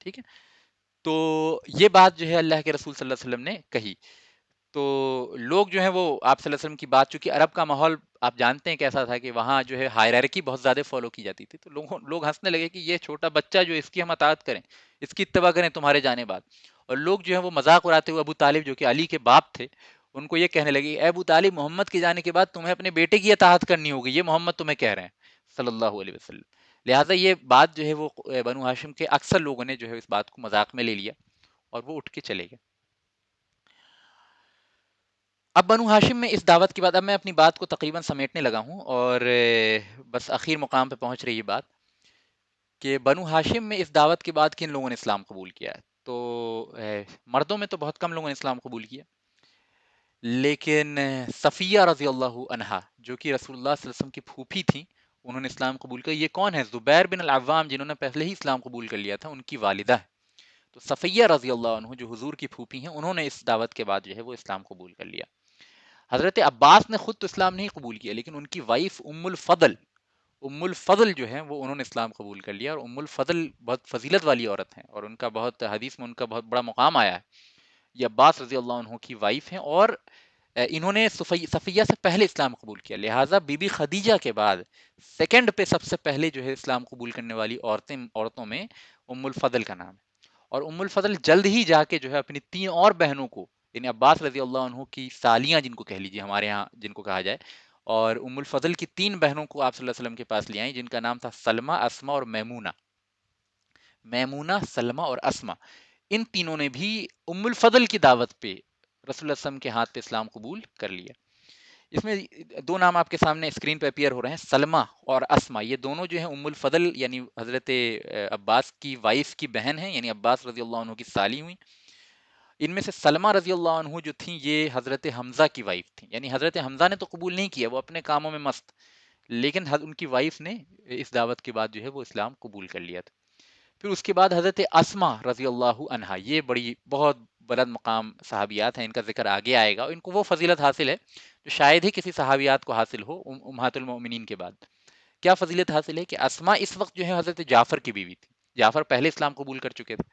ٹھیک ہے۔ تو یہ بات جو ہے اللہ کے رسول صلی اللہ علیہ وسلم نے کہی، تو لوگ جو ہیں وہ آپ صلی اللہ علیہ وسلم کی بات، چونکہ عرب کا ماحول آپ جانتے ہیں کیسا تھا کہ وہاں جو ہے ہائرارکی بہت زیادہ فالو کی جاتی تھی، تو لوگ ہنسنے لگے کہ یہ چھوٹا بچہ جو اس کی ہم اطاعت کریں، اس کی اتباع کریں تمہارے جانے بعد۔ اور لوگ جو ہے وہ مذاق اڑاتے ہوئے ابو طالب جو کہ علی کے باپ تھے ان کو یہ کہنے لگے، اے ابو طالب، محمد کے جانے کے بعد تمہیں اپنے بیٹے کی اطاعت کرنی ہوگی، یہ محمد تمہیں کہہ رہے ہیں صلی اللہ علیہ وسلم۔ لہٰذا یہ بات جو ہے وہ بنو ہاشم کے اکثر لوگوں نے جو ہے اس بات کو مذاق میں لے لیا اور وہ اٹھ کے چلے گئے۔ اب بنو ہاشم میں اس دعوت کے بعد، اب میں اپنی بات کو تقریباً سمیٹنے لگا ہوں اور بس آخر مقام پہ پہنچ رہی ہے بات۔ کہ بنو ہاشم میں اس دعوت کے بعد کن لوگوں نے اسلام قبول کیا ہے؟ تو مردوں میں تو بہت کم لوگوں نے اسلام قبول کیا، لیکن صفیہ رضی اللہ عنہا جو کہ رسول اللہ صلی اللہ علیہ وسلم کی پھوپھی تھیں، انہوں نے اسلام قبول کیا۔ یہ کون ہے؟ زبیر بن العوام، جنہوں نے پہلے ہی اسلام قبول کر لیا تھا، ان کی والدہ ہے۔ تو صفیہ رضی اللہ عنہ جو حضور کی پھوپھی ہیں، انہوں نے اس دعوت کے بعد جو ہے وہ اسلام قبول کر لیا۔ حضرت عباس نے خود تو اسلام نہیں قبول کیا، لیکن ان کی وائف ام الفضل جو ہے وہ انہوں نے اسلام قبول کر لیا، اور ام الفضل بہت فضیلت والی عورت ہیں، اور ان کا بہت حدیث میں ان کا بہت بڑا مقام آیا ہے۔ یہ عباس رضی اللہ عنہ کی وائف ہیں، اور انہوں نے صفیہ سے پہلے اسلام قبول کیا، لہٰذا بی بی خدیجہ کے بعد سیکنڈ پہ سب سے پہلے جو ہے اسلام قبول کرنے والی عورتوں میں ام الفضل کا نام ہے۔ اور ام الفضل جلد ہی جا کے جو ہے اپنی 3 اور بہنوں کو، یعنی عباس رضی اللہ عنہ کی سالیاں جن کو کہہ لیجیے، ہمارے ہاں جن کو کہا جائے، اور ام الفضل کی 3 بہنوں کو آپ صلی اللہ علیہ وسلم کے پاس لے آئیں، جن کا نام تھا سلمہ، اسما اور میمونہ، سلمہ اور اسما۔ ان تینوں نے بھی ام الفضل کی دعوت پہ رسول اللہ صلی اللہ علیہ وسلم کے ہاتھ پہ اسلام قبول کر لیا۔ اس میں 2 نام آپ کے سامنے اسکرین پہ اپیئر ہو رہے ہیں، سلمہ اور اسما، یہ دونوں جو ہیں ام الفضل یعنی حضرت عباس کی وائف کی بہن ہیں، یعنی عباس رضی اللہ عنہ کی سالی ہوئی۔ ان میں سے سلمہ رضی اللہ عنہ جو تھیں، یہ حضرت حمزہ کی وائف تھیں، یعنی حضرت حمزہ نے تو قبول نہیں کیا، وہ اپنے کاموں میں مست، لیکن ان کی وائف نے اس دعوت کے بعد جو ہے وہ اسلام قبول کر لیا تھا۔ پھر اس کے بعد حضرت اسما رضی اللہ عنہا، یہ بڑی بہت بلند مقام صحابیات ہیں، ان کا ذکر آگے آئے گا، اور ان کو وہ فضیلت حاصل ہے جو شاید ہی کسی صحابیات کو حاصل ہو امہات المؤمنین کے بعد۔ کیا فضیلت حاصل ہے کہ اسما اس وقت جو ہے حضرت جعفر کی بیوی تھی، جعفر پہلے اسلام قبول کر چکے تھے،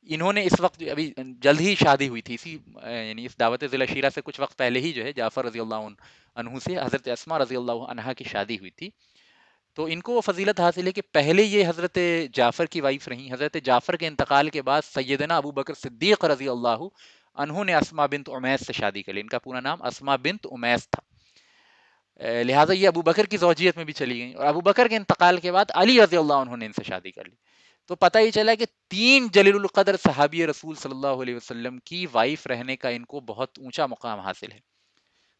انہوں نے اس وقت ابھی جلد ہی شادی ہوئی تھی، یعنی اس دعوت ذی العشیرہ سے کچھ وقت پہلے ہی جو ہے جعفر رضی اللہ عنہ سے حضرت اسما رضی اللہ عنہا کی شادی ہوئی تھی۔ تو ان کو وہ فضیلت حاصل ہے کہ پہلے یہ حضرت جعفر کی وائف رہیں، حضرت جعفر کے انتقال کے بعد سیدنا ابو بکر صدیق رضی اللہ عنہ نے اسما بنت امیس سے شادی کر لی، ان کا پورا نام اسما بنت امیس تھا، لہٰذا یہ ابو بکر کی زوجیت میں بھی چلی گئیں، اور ابو بکر کے انتقال کے بعد علی رضی اللہ عنہ نے ان سے شادی کر لی۔ تو پتہ ہی چلا کہ 3 جلیل القدر صحابی رسول صلی اللہ علیہ وسلم کی وائف رہنے کا ان کو بہت اونچا مقام حاصل ہے،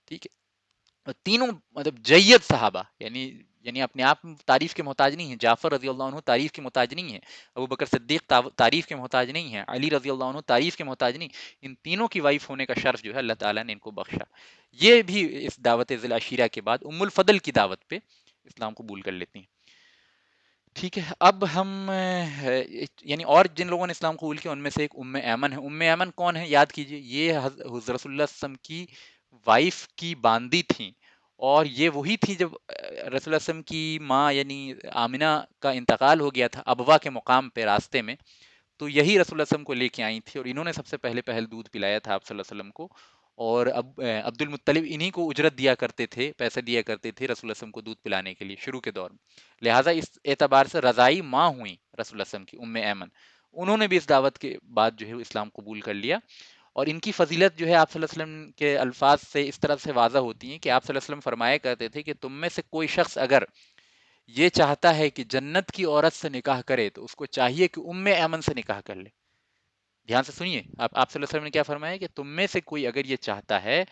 ٹھیک ہے۔ تینوں مطلب جید صحابہ، یعنی اپنے آپ میں تعریف کے محتاج نہیں ہیں، جعفر رضی اللہ عنہ تعریف کے محتاج نہیں ہے، ابو بکر صدیق تعریف کے محتاج نہیں ہے، علی رضی اللہ عنہ تعریف کے محتاج نہیں، ان تینوں کی وائف ہونے کا شرف جو ہے اللہ تعالیٰ نے ان کو بخشا۔ یہ بھی اس دعوت ذی العشیرہ کے بعد ام الفضل کی دعوت پہ اسلام قبول کر لیتی ہیں، ٹھیک ہے۔ اب ہم یعنی اور جن لوگوں نے اسلام قبول کیا ان میں سے ایک ام ایمن ہے۔ ام ایمن کون ہے؟ یاد کیجئے، یہ رسول اللہ صلی اللہ علیہ وسلم کی وائف کی باندی تھیں، اور یہ وہی تھی جب رسول اللہ صلی اللہ علیہ وسلم کی ماں یعنی آمنہ کا انتقال ہو گیا تھا ابوا کے مقام پہ راستے میں، تو یہی رسول اللہ صلی اللہ علیہ وسلم کو لے کے آئی تھی، اور انہوں نے سب سے پہل دودھ پلایا تھا آپ صلی اللہ علیہ وسلم کو، اور عبد المطلب انہی کو اجرت دیا کرتے تھے، پیسے دیا کرتے تھے رسول اللہ علیہ وسلم کو دودھ پلانے کے لیے شروع کے دور میں، لہٰذا اس اعتبار سے رضائی ماں ہوئیں رسول اللہ علیہ وسلم کی ام ایمن، انہوں نے بھی اس دعوت کے بعد جو ہے اسلام قبول کر لیا۔ اور ان کی فضیلت جو ہے آپ صلی اللہ علیہ وسلم کے الفاظ سے اس طرح سے واضح ہوتی ہیں کہ آپ صلی اللہ علیہ وسلم فرمایا کرتے تھے کہ تم میں سے کوئی شخص اگر یہ چاہتا ہے کہ جنت کی عورت سے نکاح کرے تو اس کو چاہیے کہ ام ایمن سے نکاح کر لے۔ دھیان سے سنیے، آپ صلی اللہ علیہ وسلم نے کیا فرمایا کہ تم میں سے کوئی اگر یہ چاہتا ہے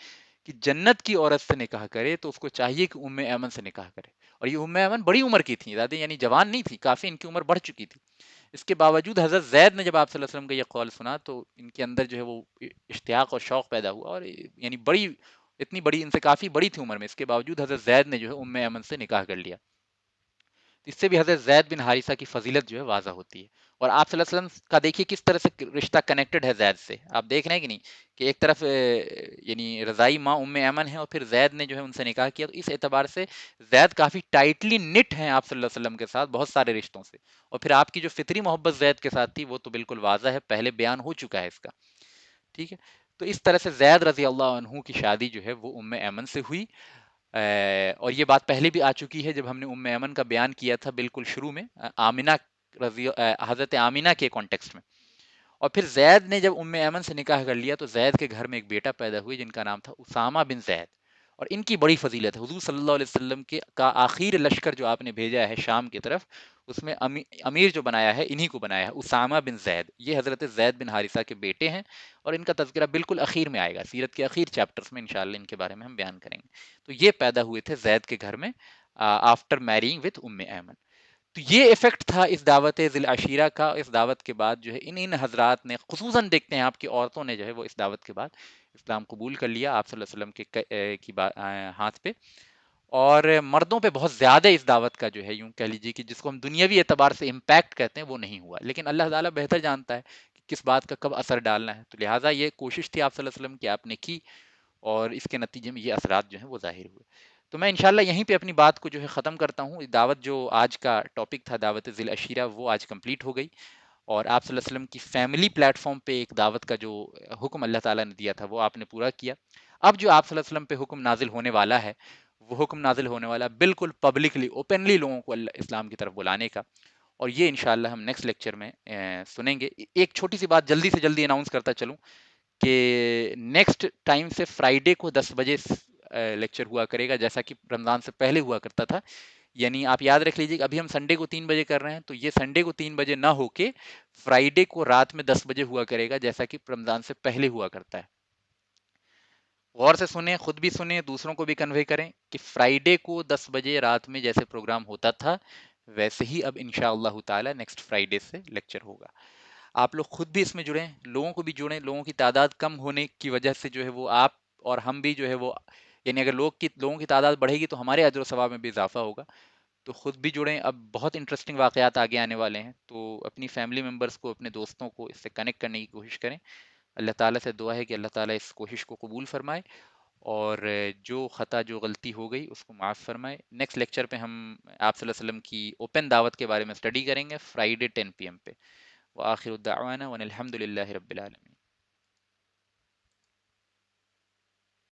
کہ جنت کی عورت سے نکاح کرے تو اس کو چاہیے کہ ام ایمن سے نکاح کرے۔ اور یہ ام ایمن بڑی عمر کی تھیں، زیادہ یعنی جوان نہیں تھی، کافی ان کی عمر بڑھ چکی تھی۔ اس کے باوجود حضرت زید نے جب آپ صلی اللہ علیہ وسلم کا یہ قول سنا تو ان کے اندر جو ہے وہ اشتیاق اور شوق پیدا ہوا، اور یعنی اتنی بڑی، ان سے کافی بڑی تھی عمر میں، اس کے باوجود حضرت زید نے جو ہے ام ایمن سے نکاح کر لیا۔ اس سے بھی حضرت زید بن حارثہ کی فضیلت جو ہے واضح ہوتی ہے، اور آپ صلی اللہ علیہ وسلم کا دیکھیے کس طرح سے رشتہ کنیکٹڈ ہے زید سے، آپ دیکھ رہے ہیں کہ نہیں، کہ ایک طرف یعنی رضائی ماں ام ایمن ہے، اور پھر زید نے جو ہے ان سے نکاح کیا، تو اس اعتبار سے زید کافی ٹائٹلی نٹ ہیں آپ صلی اللہ علیہ وسلم کے ساتھ بہت سارے رشتوں سے، اور پھر آپ کی جو فطری محبت زید کے ساتھ تھی وہ تو بالکل واضح ہے، پہلے بیان ہو چکا ہے اس کا، ٹھیک ہے۔ تو اس طرح سے زید رضی اللہ عنہ کی شادی جو ہے وہ ام ایمن سے ہوئی، اور یہ بات پہلے بھی آ چکی ہے جب ہم نے ام ایمن کا بیان کیا تھا بالکل شروع میں، آمنہ حضرت آمنہ کے کانٹیکسٹ میں۔ اور پھر زید نے جب ام ایمن سے نکاح کر لیا تو زید کے گھر میں ایک بیٹا پیدا ہوئی جن کا نام تھا اسامہ بن زید، اور ان کی بڑی فضیلت ہے، حضور صلی اللہ علیہ وسلم کے کا آخری لشکر جو آپ نے بھیجا ہے شام کی طرف، اس میں امیر جو بنایا ہے انہی کو بنایا ہے، اسامہ بن زید، یہ حضرت زید بن حارثہ کے بیٹے ہیں، اور ان کا تذکرہ بالکل اخیر میں آئے گا، سیرت کے اخیر چیپٹرز میں انشاءاللہ ان کے بارے میں ہم بیان کریں گے۔ تو یہ پیدا ہوئے تھے زید کے گھر میں آفٹر میرینگ وتھ ام ایمن۔ تو یہ ایفیکٹ تھا اس دعوت ذی العشیرہ کا. اس دعوت کے بعد جو ہے ان حضرات نے خصوصاً دیکھتے ہیں آپ کی عورتوں نے جو ہے وہ اس دعوت کے بعد اسلام قبول کر لیا آپ صلی اللہ علیہ وسلم کی ہاتھ پہ. اور مردوں پہ بہت زیادہ اس دعوت کا جو ہے یوں کہہ لیجیے کہ جس کو ہم دنیاوی اعتبار سے امپیکٹ کہتے ہیں وہ نہیں ہوا. لیکن اللہ تعالیٰ بہتر جانتا ہے کہ کس بات کا کب اثر ڈالنا ہے. تو لہٰذا یہ کوشش تھی آپ صلی اللہ علیہ وسلم کی آپ نے کی اور اس کے نتیجے میں یہ اثرات جو ہیں وہ ظاہر ہوئے. تو میں انشاءاللہ یہیں پہ اپنی بات کو جو ہے ختم کرتا ہوں. دعوت جو آج کا ٹاپک تھا دعوت ذی العشیرہ وہ آج کمپلیٹ ہو گئی اور آپ صلی اللہ علیہ وسلم کی فیملی پلیٹ فارم پہ ایک دعوت کا جو حکم اللہ تعالیٰ نے دیا تھا وہ آپ نے پورا کیا. اب جو آپ صلی اللہ علیہ وسلم پہ حکم نازل ہونے والا ہے وہ حکم نازل ہونے والا بالکل پبلکلی اوپنلی لوگوں کو اسلام کی طرف بلانے کا. اور یہ انشاءاللہ ہم نیکسٹ لیکچر میں سنیں گے. ایک چھوٹی سی بات جلدی سے جلدی اناؤنس کرتا چلوں کہ نیکسٹ ٹائم سے فرائیڈے کو 10 بجے لیکچر ہوا کرے گا جیسا کہ رمضان سے پہلے ہوا کرتا تھا. یعنی آپ یاد رکھ لیجیے کہ ابھی ہم سنڈے کو 3 بجے کر رہے ہیں تو یہ سنڈے کو 3 بجے نہ ہو کے فرائیڈے کو رات میں 10 بجے ہوا کرے گا جیسا کہ رمضان سے پہلے ہوا کرتا ہے. غور سے سنیں خود بھی سنیں دوسروں کو بھی کنوے کریں کہ فرائیڈے کو 10 بجے رات میں جیسے پروگرام ہوتا تھا ویسے ہی اب انشاءاللہ تعالی نیکسٹ فرائیڈے سے لیکچر ہوگا. آپ لوگ خود بھی اس میں جڑیں لوگوں کو بھی جوڑیں. لوگوں کی تعداد کم ہونے کی وجہ سے جو ہے وہ آپ اور ہم بھی جو ہے وہ یعنی اگر لوگوں کی تعداد بڑھے گی تو ہمارے اجر و ثواب میں بھی اضافہ ہوگا. تو خود بھی جڑیں. اب بہت انٹرسٹنگ واقعات آگے آنے والے ہیں تو اپنی فیملی ممبرس کو اپنے دوستوں کو اس سے کنیکٹ کرنے کی کوشش کریں. اللہ تعالیٰ سے دعا ہے کہ اللہ تعالیٰ اس کوشش کو قبول فرمائے اور جو خطا جو غلطی ہو گئی اس کو معاف فرمائے. نیکسٹ لیکچر پہ ہم آپ صلی اللہ علیہ وسلم کی اوپن دعوت کے بارے میں اسٹڈی کریں گے فرائیڈے 10 PM پہ. وآخر الدعوانا وان الحمد للہ رب العالمین.